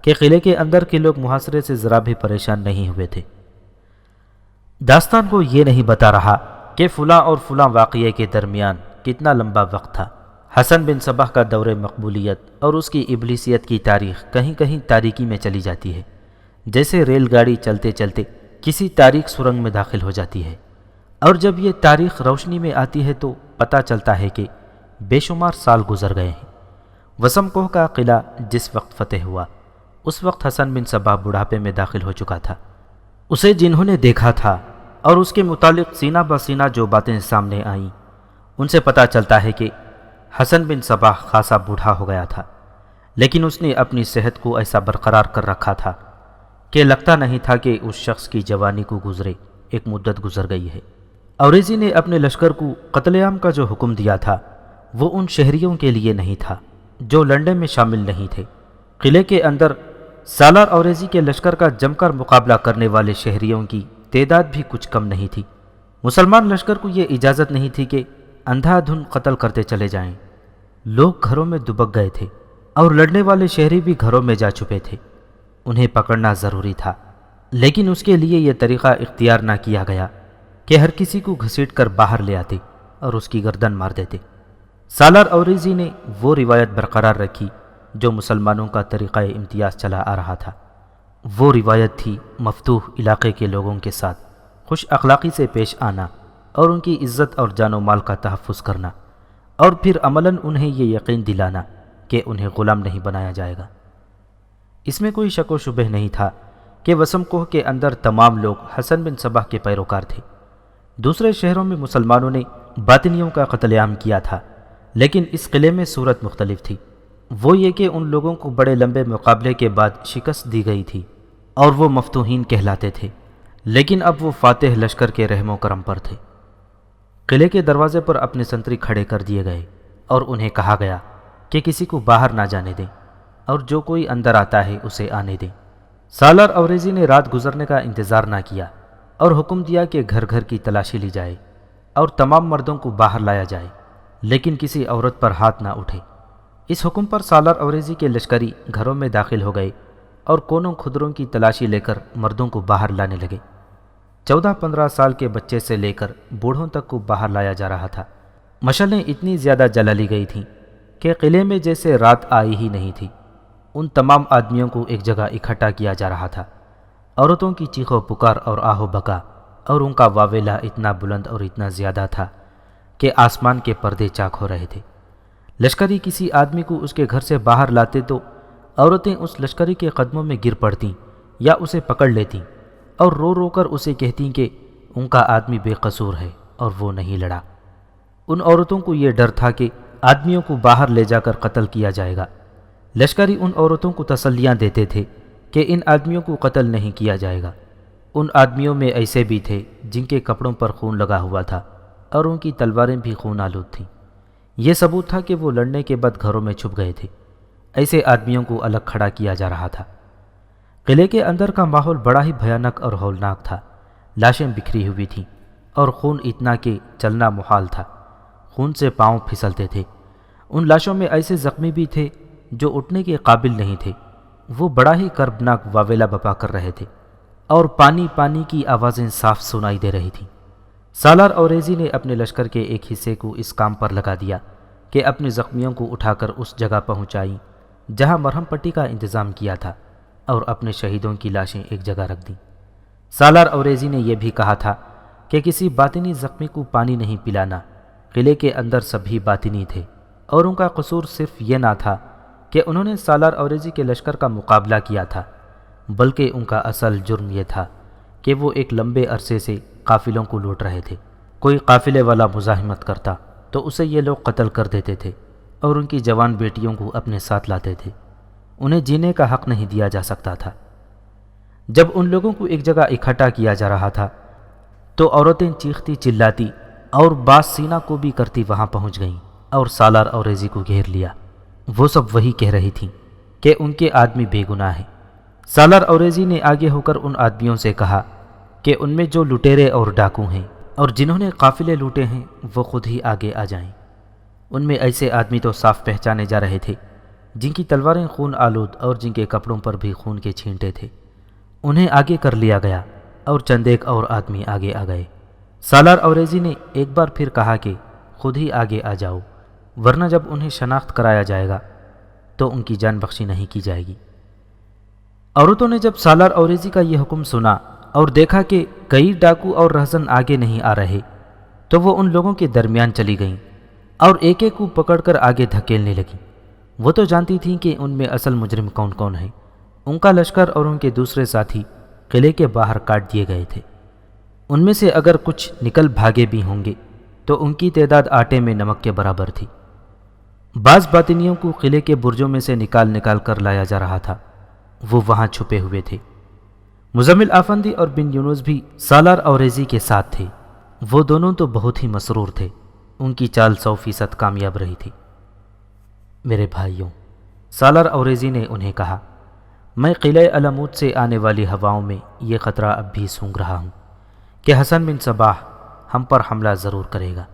کہ قلعے کے اندر کے لوگ محاصرے سے ذرا بھی پریشان نہیں ہوئے تھے۔ داستان کو یہ نہیں بتا رہا کہ فلاں اور فلاں واقعے کے درمیان کتنا لمبا وقت تھا۔ حسن بن صباح کا دور مقبولیت اور اس کی ابلیسیت کی تاریخ کہیں کہیں تاریکی میں چلی جاتی ہے، جیسے ریل گاڑی چلتے چلتے کسی تاریک سرنگ میں داخل ہو جاتی ہے، اور جب یہ تاریخ روشنی میں آتی ہے تو پتہ چلتا ہے کہ بے شمار سال گزر گئے ہیں۔ وسم کوہ کا قلعہ جس وقت فتح ہوا، اس وقت حسن بن صباح بڑھاپے میں داخل ہو چکا تھا۔ اسے جنہوں نے دیکھا تھا اور اس کے متعلق سینہ بسینہ جو باتیں سامنے آئیں، ان سے پتہ چلتا ہے کہ حسن بن صباح خاصا بوڑھا ہو گیا تھا، لیکن اس نے اپنی صحت کو ایسا برقرار کر رکھا تھا کہ لگتا نہیں تھا کہ اس شخص کی جوانی کو گزرے ایک مدت گزر گئی ہے۔ اوریزی نے اپنے لشکر کو قتل عام کا جو حکم دیا تھا وہ ان شہریوں کے لیے نہیں تھا جو لڑنے میں شامل نہیں تھے۔ قلعے کے اندر سالار اوریزی کے لشکر کا جم کر مقابلہ کرنے والے شہریوں کی تعداد بھی کچھ کم نہیں تھی۔ مسلمان لشکر کو یہ اجازت نہیں تھی کہ اندھا دھن قتل کرتے چلے جائیں۔ لوگ گھروں میں دبک گئے تھے اور لڑنے والے شہری بھی گھروں میں جا چھپے تھے۔ انہیں پکڑنا ضروری تھا، لیکن اس کے لیے یہ طریقہ اختیار نہ کیا گیا کہ ہر کسی کو گھسیٹ کر باہر لے آتے اور اس کی گردن مار دیتے۔ سالار اوریزی نے وہ روایت برقرار رکھی جو مسلمانوں کا طریقہ امتیاز چلا آ رہا تھا۔ وہ روایت تھی مفتوح علاقے کے لوگوں کے ساتھ خوش اخلاقی سے پیش آنا اور ان کی عزت اور جان و مال کا تحفظ کرنا، اور پھر عملاً انہیں یہ یقین دلانا کہ انہیں غلام نہیں بنایا جائے گا۔ اس میں کوئی شک و شبہ نہیں تھا کہ وسم کوہ کے اندر تمام لوگ حسن بن صباح کے پیروکار تھے۔ دوسرے شہروں میں مسلمانوں نے باطنیوں کا قتل عام کیا تھا، لیکن اس قلعے میں صورت مختلف تھی۔ وہ یہ کہ ان لوگوں کو بڑے لمبے مقابلے کے بعد شکست دی گئی تھی اور وہ مفتوحین کہلاتے تھے، لیکن اب وہ فاتح لشکر کے رحم و کرم پر تھے۔ قلعے کے دروازے پر اپنے سنتری کھڑے کر دیے گئے اور انہیں کہا گیا کہ کسی کو باہر نہ جانے دیں اور جو کوئی اندر آتا ہے اسے آنے دیں۔ سالار اوریزی نے رات گزرنے کا انتظار نہ کیا اور حکم دیا کہ گھر گھر کی تلاشی لی جائے اور تمام مردوں کو باہر لایا جائے، لیکن کسی عورت پر ہاتھ نہ اٹھے۔ اس حکم پر سالار اوریزی کے لشکری گھروں میں داخل ہو گئے اور کونوں خدروں کی تلاشی لے کر مردوں کو باہر لانے لگے۔ 14-15 سال کے بچے سے لے کر بوڑھوں تک کو باہر لایا جا رہا تھا۔ مشعلیں اتنی زیادہ جلا لی گئی تھیں کہ قلعے میں جیسے رات آئی ہی نہیں تھی۔ ان تمام آدمیوں کو ایک جگہ اکٹھا کیا جا رہا تھا۔ عورتوں کی چیخ و پکار اور آہ و بکا اور ان کا واویلا اتنا بلند اور اتنا زیادہ تھا کہ آسمان کے پردے چاک ہو رہے تھے۔ لشکری کسی آدمی کو اس کے گھر سے باہر لاتے تو عورتیں اس لشکری کے قدموں میں گر پڑتیں یا اسے پکڑ لیتیں اور رو رو کر اسے کہتیں کہ ان کا آدمی بے قصور ہے اور وہ نہیں لڑا۔ ان عورتوں کو یہ ڈر تھا کہ آدمیوں کو باہر لے جا کر قتل کیا جائے گا۔ لشکری ان عورتوں کو تسلیاں دیتے تھے کہ ان آدمیوں کو قتل نہیں کیا جائے گا۔ ان آدمیوں میں ایسے بھی تھے جن کے کپڑوں پر خون لگا ہوا تھا اور ان کی تلواریں بھی خون آلود تھیں۔ یہ ثبوت تھا کہ وہ لڑنے کے بعد گھروں میں چھپ گئے تھے۔ ایسے آدمیوں کو الگ کھڑا کیا جا رہا تھا۔ قلعے کے اندر کا ماحول بڑا ہی بھیانک اور ہولناک تھا۔ لاشیں بکھری ہوئی تھیں اور خون اتنا کہ چلنا محال تھا۔ خون سے پاؤں پھسلتے تھے۔ ان لاشوں میں ایسے زخمی بھی تھے جو اٹھنے کے قابل نہیں تھے، وہ بڑا ہی کربناک واویلا بپا کر رہے تھے اور پانی پانی کی آوازیں صاف سنائی دے رہی تھیں۔ سالار اوریزی نے اپنے لشکر کے ایک حصے کو اس کام پر لگا دیا کہ اپنے زخمیوں کو اٹھا کر اس جگہ پہنچائی جہاں مرہم پٹی کا انتظام کیا تھا، اور اپنے شہیدوں کی لاشیں ایک جگہ رکھ دیں۔ سالار اوریزی نے یہ بھی کہا تھا کہ کسی باطنی زخمی کو پانی نہیں پلانا۔ قلعے کے اندر سبھی باطنی تھے، اور ان کا قصور صرف یہ نہ تھا کہ انہوں نے سالار اوریزی کے لشکر کا مقابلہ کیا تھا، بلکہ ان کا اصل جرم یہ تھا کہ وہ ایک لمبے عرصے سے قافلوں کو لوٹ رہے تھے۔ کوئی قافلے والا مزاحمت کرتا تو اسے یہ لوگ قتل کر دیتے تھے اور ان کی جوان بیٹیوں کو اپنے ساتھ لاتے تھے۔ انہیں جینے کا حق نہیں دیا جا سکتا تھا۔ جب ان لوگوں کو ایک جگہ اکٹھا کیا جا رہا تھا تو عورتیں چیختی چلاتی اور باز سینہ کو بھی کرتی وہاں پہنچ گئیں اور سالار اوریزی کو گھیر لیا۔ وہ سب وہی کہہ رہی تھیں کہ ان کے آدمی بے گناہ ہیں۔ سالار اوریزی نے آگے ہو کر ان آدمیوں سے کہا کہ ان میں جو لٹیرے اور ڈاکو ہیں اور جنہوں نے قافلے لوٹے ہیں وہ خود ہی آگے آ جائیں۔ ان میں ایسے آدمی تو صاف پہچانے جا رہے تھے جن کی تلواریں خون آلود اور جن کے کپڑوں پر بھی خون کے چھینٹے تھے۔ انہیں آگے کر لیا گیا اور چند ایک اور آدمی آگے آ گئے۔ سالار اوریزی نے ایک بار پھر کہا کہ خود ہی آگے آ جاؤ، ورنہ جب انہیں شناخت کرایا جائے گا تو ان کی جان بخشی نہیں کی جائے گی۔ عورتوں نے جب سالار اوریزی کا یہ حکم سنا اور دیکھا کہ کئی ڈاکو اور رہزن آگے نہیں آ رہے تو وہ ان لوگوں کے درمیان چلی گئیں اور ایک ایک کو پکڑ کر آگے دھکیلنے لگیں۔ وہ تو جانتی تھیں کہ ان میں اصل مجرم کون کون ہیں۔ ان کا لشکر اور ان کے دوسرے ساتھی قلعے کے باہر کاٹ دیے گئے تھے۔ ان میں سے اگر کچھ نکل بھاگے بھی ہوں گے تو ان کی تعداد آٹے میں نمک کے برابر تھی۔ بعض باطنیوں کو قلعے کے برجوں میں سے نکال کر لایا جا رہا تھا، وہ وہاں چھپے ہوئے تھے۔ مزمل آفندی اور بن یونس بھی سالار اوریزی کے ساتھ تھے۔ وہ دونوں تو بہت ہی مسرور تھے، ان کی چال 100% کامیاب رہی تھی۔ میرے بھائیوں، سالار اوریزی نے انہیں کہا، میں قلعہ علمود سے آنے والی ہواؤں میں یہ خطرہ اب بھی سونگ رہا ہوں کہ حسن بن صباح ہم پر حملہ ضرور کرے گا۔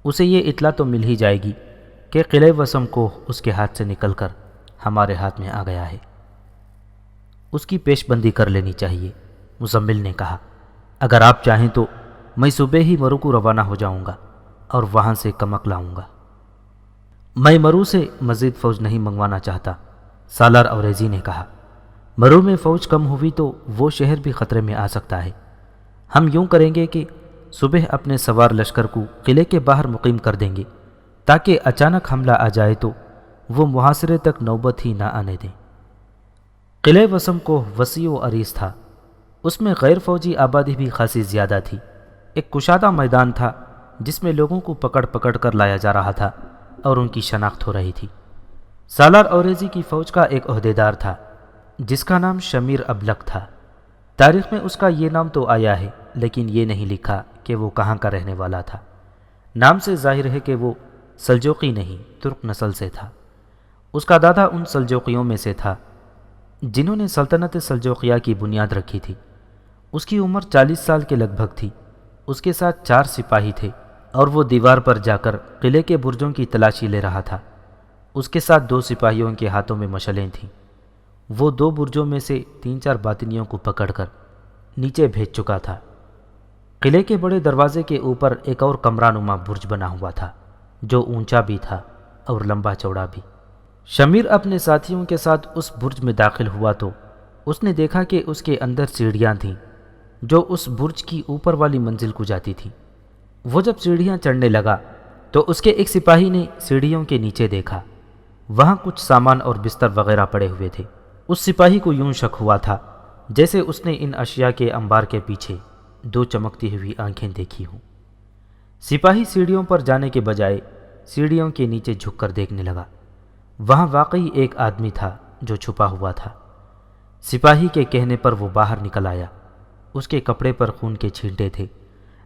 اسے یہ اطلاع تو مل ہی جائے گی کہ قلعہ وسم کو اس کے ہاتھ سے نکل کر ہمارے ہاتھ میں آ گیا ہے۔ اس کی پیش بندی کر لینی چاہیے۔ مزمل نے کہا، اگر آپ چاہیں تو میں صبح ہی مرو کو روانہ ہو جاؤں گا اور وہاں سے کمک لاؤں گا۔ میں مرو سے مزید فوج نہیں منگوانا چاہتا، سالار اوریزی نے کہا۔ مرو میں فوج کم ہوئی تو وہ شہر بھی خطرے میں آ سکتا ہے۔ ہم یوں کریں گے کہ صبح اپنے سوار لشکر کو قلعے کے باہر مقیم کر دیں گے تاکہ اچانک حملہ آ جائے تو وہ محاصرے تک نوبت ہی نہ آنے دیں۔ قلعہ وسم کو وسیع و عریض تھا، اس میں غیر فوجی آبادی بھی خاصی زیادہ تھی۔ ایک کشادہ میدان تھا جس میں لوگوں کو پکڑ پکڑ کر لایا جا رہا تھا اور ان کی شناخت ہو رہی تھی۔ سالار اوریزی کی فوج کا ایک عہدیدار تھا جس کا نام شمیر ابلق تھا۔ تاریخ میں اس کا یہ نام تو آیا ہے لیکن یہ نہیں لکھا کہ وہ کہاں کا رہنے والا تھا۔ نام سے ظاہر ہے کہ وہ سلجوقی نہیں، ترک نسل سے تھا۔ اس کا دادا ان سلجوقیوں میں سے تھا جنہوں نے سلطنت سلجوقیہ کی بنیاد رکھی تھی۔ اس کی عمر 40 سال کے لگ بھگ تھی۔ اس کے ساتھ 4 سپاہی تھے اور وہ دیوار پر جا کر قلعے کے برجوں کی تلاشی لے رہا تھا۔ اس کے ساتھ 2 سپاہیوں کے ہاتھوں میں مشلیں تھیں۔ وہ 2 برجوں میں سے 3-4 باطنیوں کو پکڑ کر نیچے بھیج چکا تھا۔ قلعے کے بڑے دروازے کے اوپر ایک اور کمرہ نما برج بنا ہوا تھا جو اونچا بھی تھا اور لمبا چوڑا بھی۔ شمیر اپنے ساتھیوں کے ساتھ اس برج میں داخل ہوا تو اس نے دیکھا کہ اس کے اندر سیڑھیاں تھیں جو اس برج کی اوپر والی منزل کو جاتی تھیں۔ وہ جب سیڑھیاں چڑھنے لگا تو اس کے ایک سپاہی نے سیڑھیوں کے نیچے دیکھا، وہاں کچھ سامان اور بستر وغیرہ پڑے ہوئے تھے۔ اس سپاہی کو یوں شک ہوا تھا جیسے اس نے ان اشیاء کے انبار کے پیچھے 2 چمکتی ہوئی آنکھیں دیکھی ہوں۔ سپاہی سیڑھیوں پر جانے کے بجائے سیڑھیوں کے نیچے جھک کر دیکھنے لگا۔ وہاں واقعی ایک آدمی تھا جو چھپا ہوا تھا۔ سپاہی کے کہنے پر وہ باہر نکل آیا۔ اس کے کپڑے پر خون کے چھینٹے تھے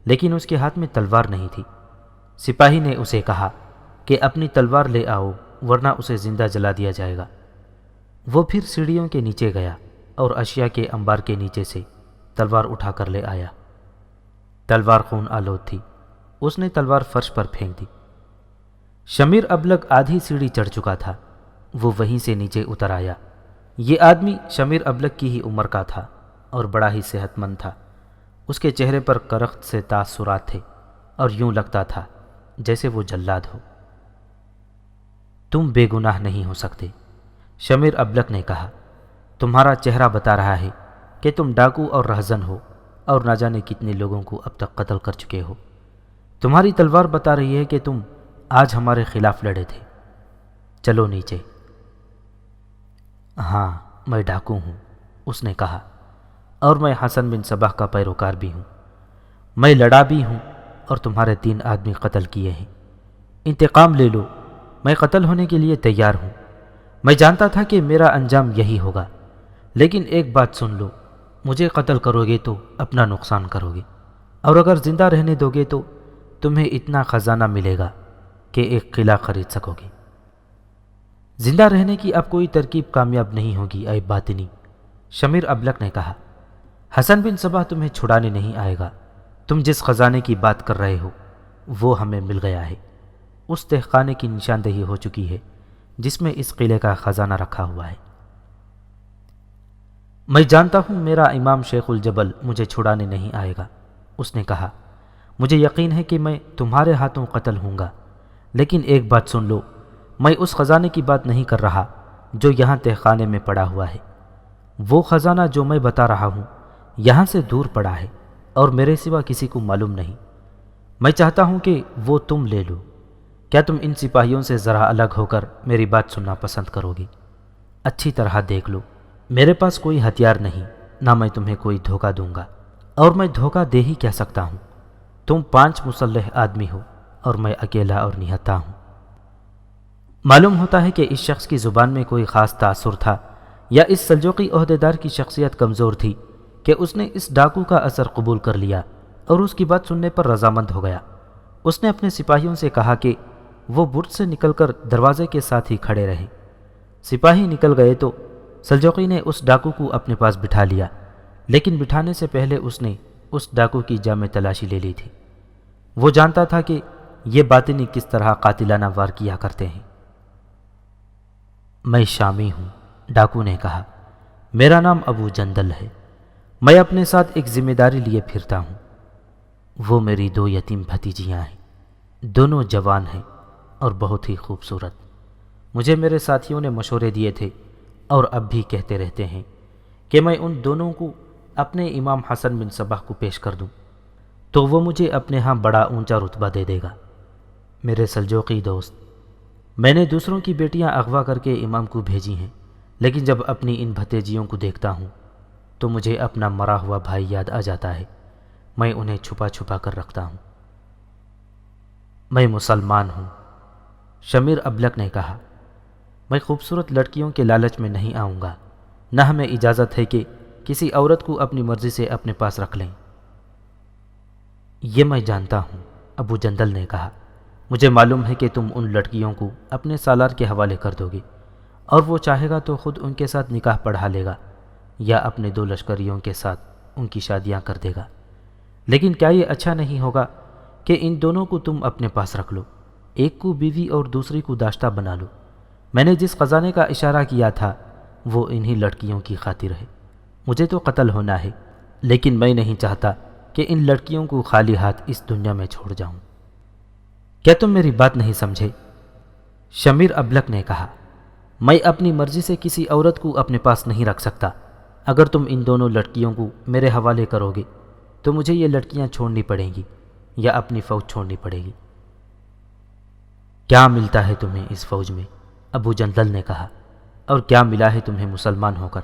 لیکن اس کے ہاتھ میں تلوار نہیں تھی۔ سپاہی نے اسے کہا کہ اپنی تلوار لے آؤ ورنہ اسے زندہ جلا دیا جائے گا۔ وہ پھر سیڑھیوں کے نیچے گیا اور اشیاء کے انبار کے نیچے سے تلوار اٹھا کر لے آیا۔ تلوار خون آلود تھی۔ اس نے تلوار فرش پر پھینک دی۔ شمیر ابلک آدھی سیڑھی چڑھ چکا تھا، وہ وہیں سے نیچے اتر آیا۔ یہ آدمی شمیر ابلک کی ہی عمر کا تھا اور بڑا ہی صحت مند تھا۔ اس کے چہرے پر کرخت سے تاثرات تھے اور یوں لگتا تھا جیسے وہ جلاد ہو۔ تم بے گناہ نہیں ہو سکتے، شمیر ابلک نے کہا۔ تمہارا چہرہ بتا رہا ہے کہ تم ڈاکو اور رہزن ہو اور نہ جانے کتنے لوگوں کو اب تک قتل کر چکے ہو۔ تمہاری تلوار بتا رہی ہے کہ تم آج ہمارے خلاف لڑے تھے۔ چلو نیچے۔ ہاں میں ڈاکو ہوں، اس نے کہا، اور میں حسن بن صباح کا پیروکار بھی ہوں۔ میں لڑا بھی ہوں اور تمہارے 3 آدمی قتل کیے ہیں۔ انتقام لے لو، میں قتل ہونے کے لیے تیار ہوں۔ میں جانتا تھا کہ میرا انجام یہی ہوگا، لیکن ایک بات سن لو، مجھے قتل کرو گے تو اپنا نقصان کرو گے، اور اگر زندہ رہنے دو گے تو تمہیں اتنا خزانہ ملے گا کہ ایک قلعہ خرید سکو گے۔ زندہ رہنے کی اب کوئی ترکیب کامیاب نہیں ہوگی اے باطنی، شمیر ابلک نے کہا۔ حسن بن صباح تمہیں چھڑانے نہیں آئے گا۔ تم جس خزانے کی بات کر رہے ہو وہ ہمیں مل گیا ہے۔ اس تہخانے کی نشاندہی ہو چکی ہے جس میں اس قلعے کا خزانہ رکھا ہوا ہے۔ میں جانتا ہوں میرا امام شیخ الجبل مجھے چھڑانے نہیں آئے گا، اس نے کہا۔ مجھے یقین ہے کہ میں تمہارے ہاتھوں قتل ہوں گا، لیکن ایک بات سن لو، میں اس خزانے کی بات نہیں کر رہا جو یہاں تہخانے میں پڑا ہوا ہے۔ وہ خزانہ جو میں بتا رہا ہوں یہاں سے دور پڑا ہے اور میرے سوا کسی کو معلوم نہیں۔ میں چاہتا ہوں کہ وہ تم لے لو۔ کیا تم ان سپاہیوں سے ذرا الگ ہو کر میری بات سننا پسند کرو گے؟ اچھی طرح دیکھ لو، میرے پاس کوئی ہتھیار نہیں، نہ میں تمہیں کوئی دھوکہ دوں گا، اور میں دھوکہ دے ہی کہہ سکتا ہوں۔ تم 5 مسلح آدمی ہو اور میں اکیلا اور نہتا ہوں۔ معلوم ہوتا ہے کہ اس شخص کی زبان میں کوئی خاص تاثر تھا، یا اس سلجوقی عہدیدار کی شخصیت کمزور تھی کہ اس نے اس ڈاکو کا اثر قبول کر لیا اور اس کی بات سننے پر رضامند ہو گیا۔ اس نے اپنے سپاہیوں سے کہا کہ وہ برج سے نکل کر دروازے کے ساتھ ہی کھڑے رہے۔ سپاہی نکل گئے تو سلجوقی نے اس ڈاکو کو اپنے پاس بٹھا لیا، لیکن بٹھانے سے پہلے اس نے اس ڈاکو کی جامع تلاشی لے لی تھی۔ وہ جانتا تھا کہ یہ باطنی کس طرح قاتلانہ وار کیا کرتے ہیں۔ میں شامی ہوں، ڈاکو نے کہا۔ میرا نام ابو جندل ہے۔ میں اپنے ساتھ ایک ذمہ داری لیے پھرتا ہوں۔ وہ میری 2 یتیم بھتیجیاں ہیں، دونوں جوان ہیں اور بہت ہی خوبصورت۔ مجھے میرے ساتھیوں نے مشورے دیے تھے اور اب بھی کہتے رہتے ہیں کہ میں ان دونوں کو اپنے امام حسن بن صباح کو پیش کر دوں تو وہ مجھے اپنے ہاں بڑا اونچا رتبہ دے دے گا۔ میرے سلجوقی دوست، میں نے دوسروں کی بیٹیاں اغوا کر کے امام کو بھیجی ہیں، لیکن جب اپنی ان بھتیجیوں کو دیکھتا ہوں تو مجھے اپنا مرا ہوا بھائی یاد آ جاتا ہے۔ میں انہیں چھپا چھپا کر رکھتا ہوں۔ میں مسلمان ہوں، شمیر ابلک نے کہا۔ میں خوبصورت لڑکیوں کے لالچ میں نہیں آؤں گا، نہ ہمیں اجازت ہے کہ کسی عورت کو اپنی مرضی سے اپنے پاس رکھ لیں۔ یہ میں جانتا ہوں، ابو جندل نے کہا۔ مجھے معلوم ہے کہ تم ان لڑکیوں کو اپنے سالار کے حوالے کر دو گے، اور وہ چاہے گا تو خود ان کے ساتھ نکاح پڑھا لے گا یا اپنے 2 لشکریوں کے ساتھ ان کی شادیاں کر دے گا۔ لیکن کیا یہ اچھا نہیں ہوگا کہ ان دونوں کو تم اپنے پاس رکھ لو، ایک کو بیوی اور دوسری کو داشتہ بنا لو؟ میں نے جس خزانے کا اشارہ کیا تھا وہ انہی لڑکیوں کی خاطر ہے۔ مجھے تو قتل ہونا ہے، لیکن میں نہیں چاہتا کہ ان لڑکیوں کو خالی ہاتھ اس دنیا میں چھوڑ جاؤں۔ کیا تم میری بات نہیں سمجھے؟ شمیر ابلک نے کہا۔ میں اپنی مرضی سے کسی عورت کو اپنے پاس نہیں رکھ سکتا۔ اگر تم ان دونوں لڑکیوں کو میرے حوالے کرو گے تو مجھے یہ لڑکیاں چھوڑنی پڑیں گی یا اپنی فوج چھوڑنی پڑے گی۔ کیا ملتا ہے تمہیں اس فوج میں؟ ابو جندل نے کہا۔ اور کیا ملا ہے تمہیں مسلمان ہو کر؟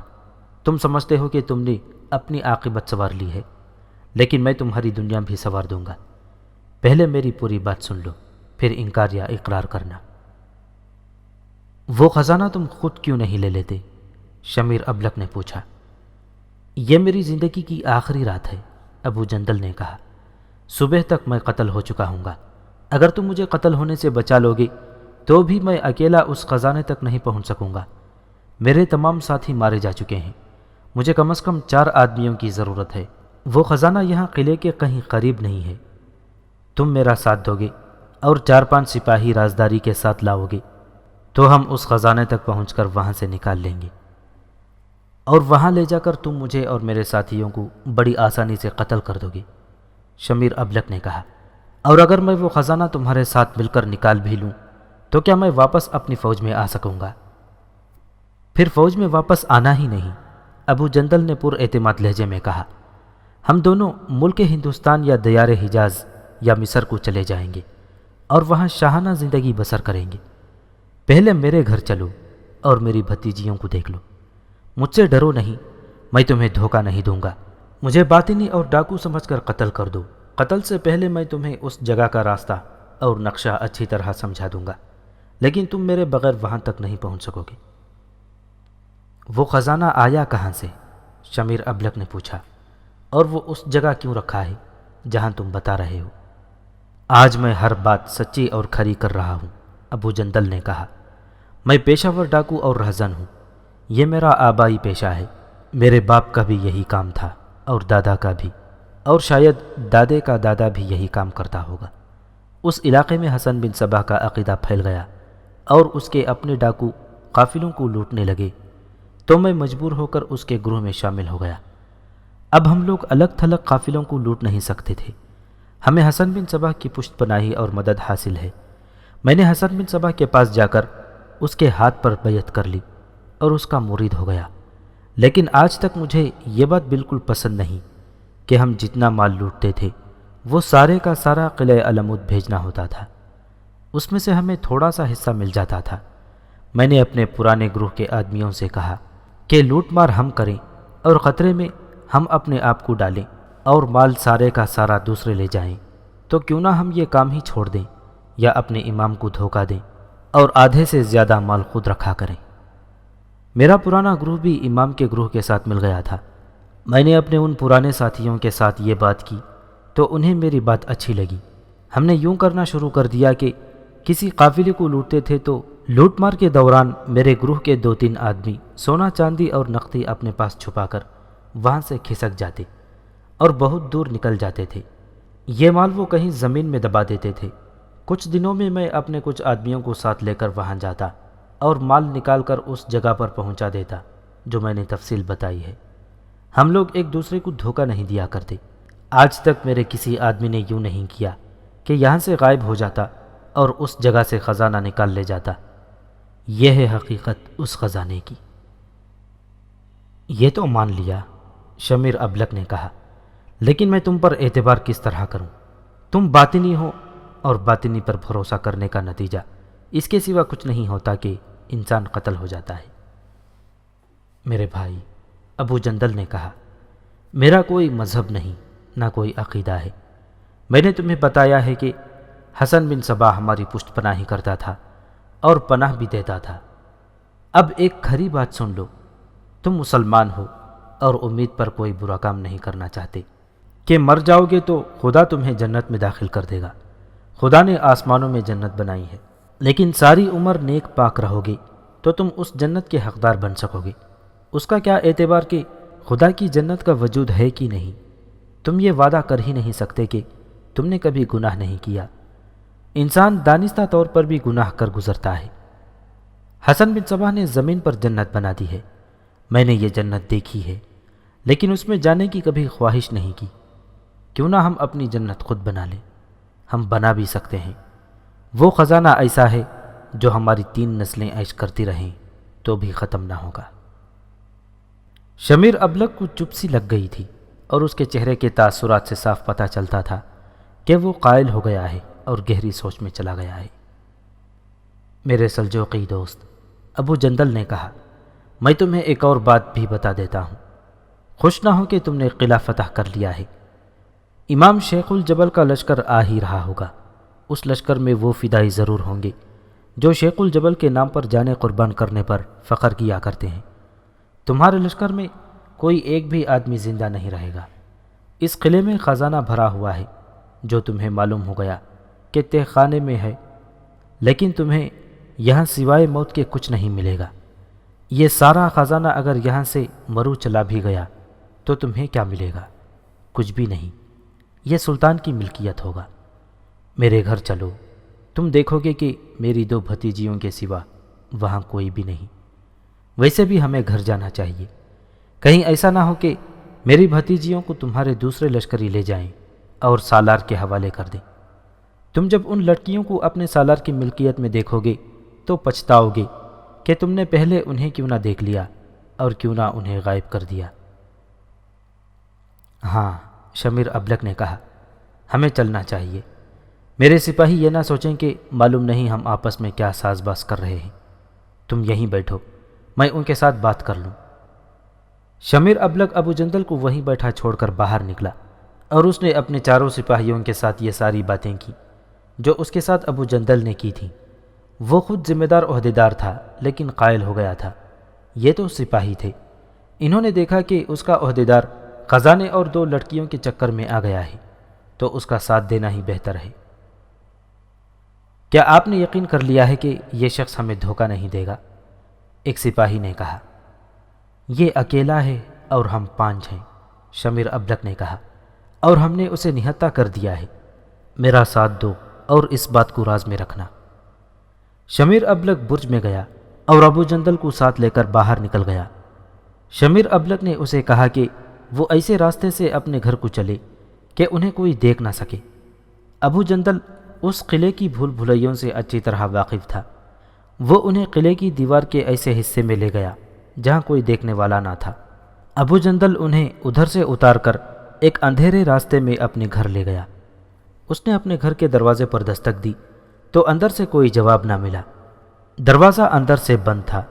تم سمجھتے ہو کہ تم نے اپنی عاقبت سنوار لی ہے، لیکن میں تمہاری دنیا بھی سنوار دوں گا۔ پہلے میری پوری بات سن لو، پھر انکار یا اقرار کرنا۔ وہ خزانہ تم خود کیوں نہیں لے لیتے؟ شمیر ابلک نے پوچھا۔ یہ میری زندگی کی آخری رات ہے، ابو جندل نے کہا۔ صبح تک میں قتل ہو چکا ہوں گا۔ اگر تم مجھے قتل ہونے سے بچا لو گے تو بھی میں اکیلا اس خزانے تک نہیں پہنچ سکوں گا۔ میرے تمام ساتھی مارے جا چکے ہیں۔ مجھے کم از کم 4 آدمیوں کی ضرورت ہے۔ وہ خزانہ یہاں قلعے کے کہیں قریب نہیں ہے۔ تم میرا ساتھ دو گے اور 4-5 سپاہی رازداری کے ساتھ لاؤ گے تو ہم اس خزانے تک پہنچ کر وہاں سے نکال لیں گے، اور وہاں لے جا کر تم مجھے اور میرے ساتھیوں کو بڑی آسانی سے قتل کر دو گے۔ شمیر ابلک نے کہا، اور اگر میں وہ خزانہ تمہارے ساتھ مل کر نکال بھی لوں تو کیا میں واپس اپنی فوج میں آ سکوں گا؟ پھر فوج میں واپس آنا ہی نہیں، ابو جندل نے پر اعتماد لہجے میں کہا، ہم دونوں ملک ہندوستان یا دیار حجاز یا مصر کو چلے جائیں گے اور وہاں شاہانہ زندگی بسر کریں گے۔ پہلے میرے گھر چلو اور میری بھتیجیوں کو دیکھ لو، مجھ سے ڈرو نہیں، میں تمہیں دھوکہ نہیں دوں گا، مجھے باطنی اور ڈاکو سمجھ کر قتل کر دو، قتل سے پہلے میں تمہیں اس جگہ کا راستہ اور نقشہ اچھی طرح سمجھا دوں گا، لیکن تم میرے بغیر وہاں تک نہیں پہنچ سکو گے۔ وہ خزانہ آیا کہاں سے؟ شمیر ابلک نے پوچھا، اور وہ اس جگہ کیوں رکھا ہے جہاں تم بتا رہے ہو؟ آج میں ہر بات سچی اور کھری کر رہا ہوں، ابو جندل نے کہا، میں پیشہ ور ڈاکو اور رہزن ہوں، یہ میرا آبائی پیشہ ہے، میرے باپ کا بھی یہی کام تھا اور دادا کا بھی، اور شاید دادے کا دادا بھی یہی کام کرتا ہوگا۔ اس علاقے میں حسن بن صبا کا عقیدہ پھیل گیا اور اس کے اپنے ڈاکو قافلوں کو لوٹنے لگے تو میں مجبور ہو کر اس کے گروہ میں شامل ہو گیا۔ اب ہم لوگ الگ تھلگ قافلوں کو لوٹ نہیں سکتے تھے، ہمیں حسن بن صبا کی پشت پناہی اور مدد حاصل ہے۔ میں نے حسن بن صبا کے پاس جا کر اس کے ہاتھ پر بیعت کر لی اور اس کا مرید ہو گیا، لیکن آج تک مجھے یہ بات بالکل پسند نہیں کہ ہم جتنا مال لوٹتے تھے وہ سارے کا سارا قلعہ علمود بھیجنا ہوتا تھا، اس میں سے ہمیں تھوڑا سا حصہ مل جاتا تھا۔ میں نے اپنے پرانے گروہ کے آدمیوں سے کہا کہ لوٹ مار ہم کریں اور خطرے میں ہم اپنے آپ کو ڈالیں اور مال سارے کا سارا دوسرے لے جائیں، تو کیوں نہ ہم یہ کام ہی چھوڑ دیں یا اپنے امام کو دھوکہ دیں اور آدھے سے زیادہ مال خود رکھا کریں۔ میرا پرانا گروہ بھی امام کے گروہ کے ساتھ مل گیا تھا۔ میں نے اپنے ان پرانے ساتھیوں کے ساتھ یہ بات کی تو انہیں میری بات اچھی لگی۔ ہم نے یوں کرنا شروع کر دیا کہ کسی قافلے کو لوٹتے تھے تو لوٹ مار کے دوران میرے گروہ کے 2-3 آدمی سونا چاندی اور نقدی اپنے پاس چھپا کر وہاں سے کھسک جاتے اور بہت دور نکل جاتے تھے۔ یہ مال وہ کہیں زمین میں دبا دیتے تھے۔ کچھ دنوں میں میں اپنے کچھ آدمیوں کو ساتھ لے کر وہاں جاتا اور مال نکال کر اس جگہ پر پہنچا دیتا جو میں نے تفصیل بتائی ہے۔ ہم لوگ ایک دوسرے کو دھوکہ نہیں دیا کرتے۔ آج تک میرے کسی آدمی نے یوں نہیں کیا کہ یہاں سے غائب ہو جاتا اور اس جگہ سے خزانہ نکال لے جاتا۔ یہ ہے حقیقت اس خزانے کی۔ یہ تو مان لیا، شمیر ابلک نے کہا، لیکن میں تم پر اعتبار کس طرح کروں؟ تم باطنی ہو اور باطنی پر بھروسہ کرنے کا نتیجہ اس کے سوا کچھ نہیں ہوتا کہ انسان قتل ہو جاتا ہے۔ میرے بھائی، ابو جندل نے کہا، میرا کوئی مذہب نہیں، نہ کوئی عقیدہ ہے۔ میں نے تمہیں بتایا ہے کہ حسن بن صبا ہماری پشت پناہی کرتا تھا اور پناہ بھی دیتا تھا۔ اب ایک کھری بات سن لو، تم مسلمان ہو اور امید پر کوئی برا کام نہیں کرنا چاہتے کہ مر جاؤ گے تو خدا تمہیں جنت میں داخل کر دے گا۔ خدا نے آسمانوں میں جنت بنائی ہے، لیکن ساری عمر نیک پاک رہو گے تو تم اس جنت کے حقدار بن سکو گے۔ اس کا کیا اعتبار کہ خدا کی جنت کا وجود ہے کہ نہیں؟ تم یہ وعدہ کر ہی نہیں سکتے کہ تم نے کبھی گناہ نہیں کیا۔ انسان دانستہ طور پر بھی گناہ کر گزرتا ہے۔ حسن بن صبا نے زمین پر جنت بنا دی ہے، میں نے یہ جنت دیکھی ہے، لیکن اس میں جانے کی کبھی خواہش نہیں کی۔ کیوں نہ ہم اپنی جنت خود بنا لیں؟ ہم بنا بھی سکتے ہیں۔ وہ خزانہ ایسا ہے جو ہماری 3 نسلیں عیش کرتی رہیں تو بھی ختم نہ ہوگا۔ شمیر ابلک کو چپ سی لگ گئی تھی اور اس کے چہرے کے تاثرات سے صاف پتہ چلتا تھا کہ وہ قائل ہو گیا ہے اور گہری سوچ میں چلا گیا ہے۔ میرے سلجوقی دوست، ابو جندل نے کہا، میں تمہیں ایک اور بات بھی بتا دیتا ہوں۔ خوش نہ ہو کہ تم نے قلعہ فتح کر لیا ہے۔ امام شیخ الجبل کا لشکر آ ہی رہا ہوگا۔ اس لشکر میں وہ فدائی ضرور ہوں گے جو شیخ الجبل کے نام پر جانے قربان کرنے پر فخر کیا کرتے ہیں۔ تمہارے لشکر میں کوئی ایک بھی آدمی زندہ نہیں رہے گا۔ اس قلعے میں خزانہ بھرا ہوا ہے جو تمہیں معلوم ہو گیا کہ تہ خانے میں ہے، لیکن تمہیں یہاں سوائے موت کے کچھ نہیں ملے گا۔ یہ سارا خزانہ اگر یہاں سے مرو چلا بھی گیا تو تمہیں کیا ملے گا؟ کچھ بھی نہیں۔ یہ سلطان کی ملکیت ہوگا۔ میرے گھر چلو تم دیکھو گے کہ میری 2 بھتیجیوں کے سوا وہاں کوئی بھی نہیں۔ ویسے بھی ہمیں گھر جانا چاہیے، کہیں ایسا نہ ہو کہ میری بھتیجیوں کو تمہارے دوسرے لشکری لے جائیں اور سالار کے حوالے کر دیں۔ تم جب ان لڑکیوں کو اپنے سالار کی ملکیت میں دیکھو گے تو پچھتاؤ گے کہ تم نے پہلے انہیں کیوں نہ دیکھ لیا اور کیوں نہ انہیں غائب کر دیا۔ ہاں، شمیر ابلک نے کہا، ہمیں چلنا چاہیے۔ میرے سپاہی یہ نہ سوچیں کہ معلوم نہیں ہم آپس میں کیا ساز باز کر رہے ہیں۔ تم یہیں بیٹھو، میں ان کے ساتھ بات کر لوں۔ شمیر ابلک ابو جندل کو وہیں بیٹھا چھوڑ کر باہر نکلا اور اس نے اپنے 4 سپاہیوں کے ساتھ یہ ساری باتیں کی جو اس کے ساتھ ابو جندل نے کی تھیں۔ وہ خود ذمہ دار عہدیدار تھا لیکن قائل ہو گیا تھا۔ یہ تو سپاہی تھے، انہوں نے دیکھا کہ اس کا عہدیدار خزانے اور 2 لڑکیوں کے چکر میں آ گیا ہے تو اس کا ساتھ دینا ہی بہتر ہے۔ کیا آپ نے یقین کر لیا ہے کہ یہ شخص ہمیں دھوکہ نہیں دے گا؟ ایک سپاہی نے کہا۔ یہ اکیلا ہے اور ہم 5 ہیں، شمیر ابلک نے کہا، اور ہم نے اسے نہتہ کر دیا ہے۔ میرا ساتھ دو اور اس بات کو راز میں رکھنا۔ شمیر ابلک برج میں گیا اور ابو جندل کو ساتھ لے کر باہر نکل گیا۔ شمیر ابلک نے اسے کہا کہ وہ ایسے راستے سے اپنے گھر کو چلے کہ انہیں کوئی دیکھ نہ سکے۔ ابو جندل اس قلعے کی بھول بھلیوں سے اچھی طرح واقف تھا۔ وہ انہیں قلعے کی دیوار کے ایسے حصے میں لے گیا جہاں کوئی دیکھنے والا نہ تھا۔ ابو جندل انہیں ادھر سے اتار کر ایک اندھیرے راستے میں اپنے گھر لے گیا۔ اس نے اپنے گھر کے دروازے پر دستک دی تو اندر سے کوئی جواب نہ ملا۔ دروازہ اندر سے بند تھا۔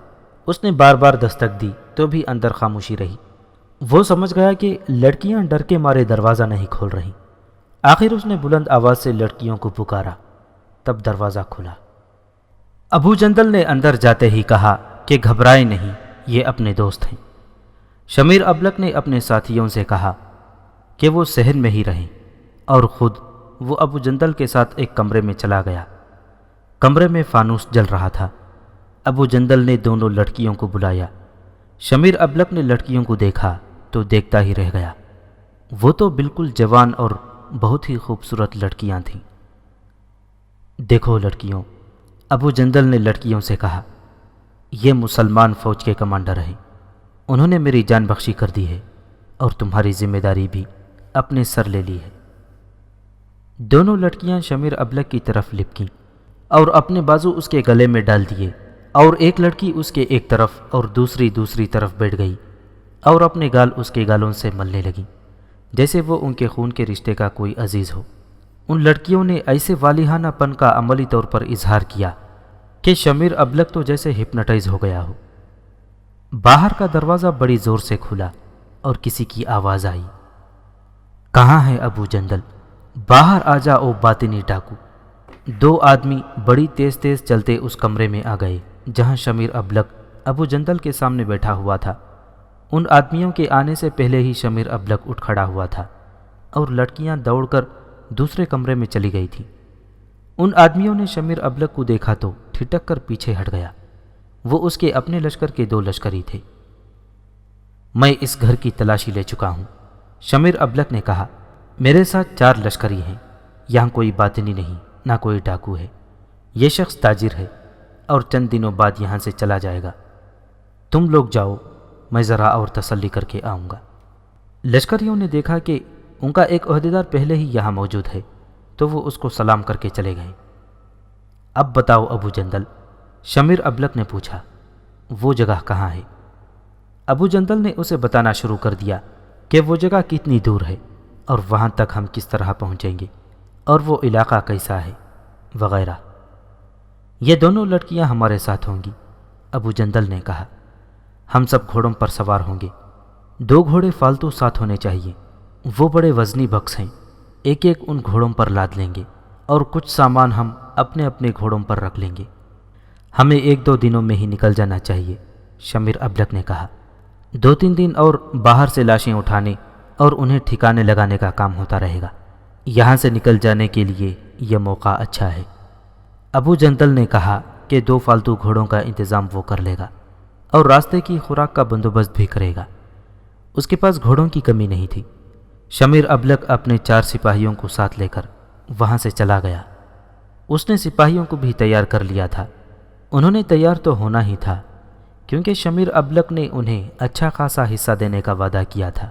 اس نے بار بار دستک دی تو بھی اندر خاموشی رہی۔ وہ سمجھ گیا کہ لڑکیاں ڈر کے مارے دروازہ نہیں کھول رہی۔ آخر اس نے بلند آواز سے لڑکیوں کو پکارا، تب دروازہ کھلا۔ ابو جندل نے اندر جاتے ہی کہا کہ گھبرائے نہیں، یہ اپنے دوست ہیں۔ شمیر ابلک نے اپنے ساتھیوں سے کہا کہ وہ صحن میں ہی رہیں اور خود وہ ابو جندل کے ساتھ ایک کمرے میں چلا گیا۔ کمرے میں فانوس جل رہا تھا۔ ابو جندل نے دونوں لڑکیوں کو بلایا۔ شمیر ابلک نے لڑکیوں کو دیکھا تو دیکھتا ہی رہ گیا۔ وہ تو بالکل جوان اور بہت ہی خوبصورت لڑکیاں تھیں۔ دیکھو لڑکیوں، ابو جندل نے لڑکیوں سے کہا، یہ مسلمان فوج کے کمانڈر ہیں، انہوں نے میری جان بخشی کر دی ہے اور تمہاری ذمہ داری بھی اپنے سر لے لی ہے۔ دونوں لڑکیاں شمیر ابلک کی طرف لپکیں اور اپنے بازو اس کے گلے میں ڈال دیے، اور ایک لڑکی اس کے ایک طرف اور دوسری طرف بیٹھ گئی اور اپنے گال اس کے گالوں سے ملنے لگیں جیسے وہ ان کے خون کے رشتے کا کوئی عزیز ہو۔ ان لڑکیوں نے ایسے والہانہ پن کا عملی طور پر اظہار کیا کہ شمیر ابلک تو جیسے ہپنوٹائز ہو گیا ہو۔ باہر کا دروازہ بڑی زور سے کھلا اور کسی کی آواز آئی، کہاں ہے ابو جندل؟ باہر آ جا او باطنی ڈاکو۔ 2 آدمی بڑی تیز تیز چلتے اس کمرے میں آ گئے جہاں شمیر ابلک ابو جندل کے سامنے بیٹھا ہوا تھا۔ ان آدمیوں کے آنے سے پہلے ہی شمیر ابلک اٹھ کھڑا ہوا تھا اور لڑکیاں دوڑ کر دوسرے کمرے میں چلی گئی تھیں۔ ان آدمیوں نے شمیر ابلک کو دیکھا تو ٹھٹک کر پیچھے ہٹ گیا۔ وہ اس کے اپنے لشکر کے 2 لشکری تھے۔ میں اس گھر کی تلاشی لے چکا ہوں، شمیر ابلک نے کہا۔ میرے ساتھ 4 لشکری ہیں، یہاں کوئی باطنی نہیں، نہ کوئی ڈاکو ہے۔ یہ شخص تاجر ہے اور چند دنوں بعد یہاں سے چلا جائے گا۔ تم لوگ جاؤ، میں ذرا اور تسلی کر کے آؤں گا۔ لشکریوں نے دیکھا کہ ان کا ایک عہدیدار پہلے ہی یہاں موجود ہے تو وہ اس کو سلام کر کے چلے گئے۔ اب بتاؤ ابو جندل، شمیر ابلک نے پوچھا، وہ جگہ کہاں ہے؟ ابو جندل نے اسے بتانا شروع کر دیا کہ وہ جگہ کتنی دور ہے اور وہاں تک ہم کس طرح پہنچیں گے اور وہ علاقہ کیسا ہے وغیرہ۔ یہ دونوں لڑکیاں ہمارے ساتھ ہوں گی، ابو جندل نے کہا۔ ہم سب گھوڑوں پر سوار ہوں گے، 2 گھوڑے فالتو ساتھ ہونے چاہیے۔ وہ بڑے وزنی بکس ہیں، ایک ایک ان گھوڑوں پر لاد لیں گے اور کچھ سامان ہم اپنے اپنے گھوڑوں پر رکھ لیں گے۔ ہمیں 1-2 دنوں میں ہی نکل جانا چاہیے، شمیر ابلک نے کہا۔ 2-3 دن اور باہر سے لاشیں اٹھانے اور انہیں ٹھکانے لگانے کا کام ہوتا رہے گا۔ یہاں سے نکل جانے کے لیے یہ موقع اچھا ہے۔ ابو جندل نے کہا کہ 2 فالتو گھوڑوں کا انتظام وہ کر لے گا اور راستے کی خوراک کا بندوبست بھی کرے گا۔ اس کے پاس گھوڑوں کی کمی نہیں تھی۔ شمیر ابلک اپنے 4 سپاہیوں کو ساتھ لے کر وہاں سے چلا گیا۔ اس نے سپاہیوں کو بھی تیار کر لیا تھا۔ انہوں نے تیار تو ہونا ہی تھا کیونکہ شمیر ابلک نے انہیں اچھا خاصا حصہ دینے کا وعدہ کیا تھا۔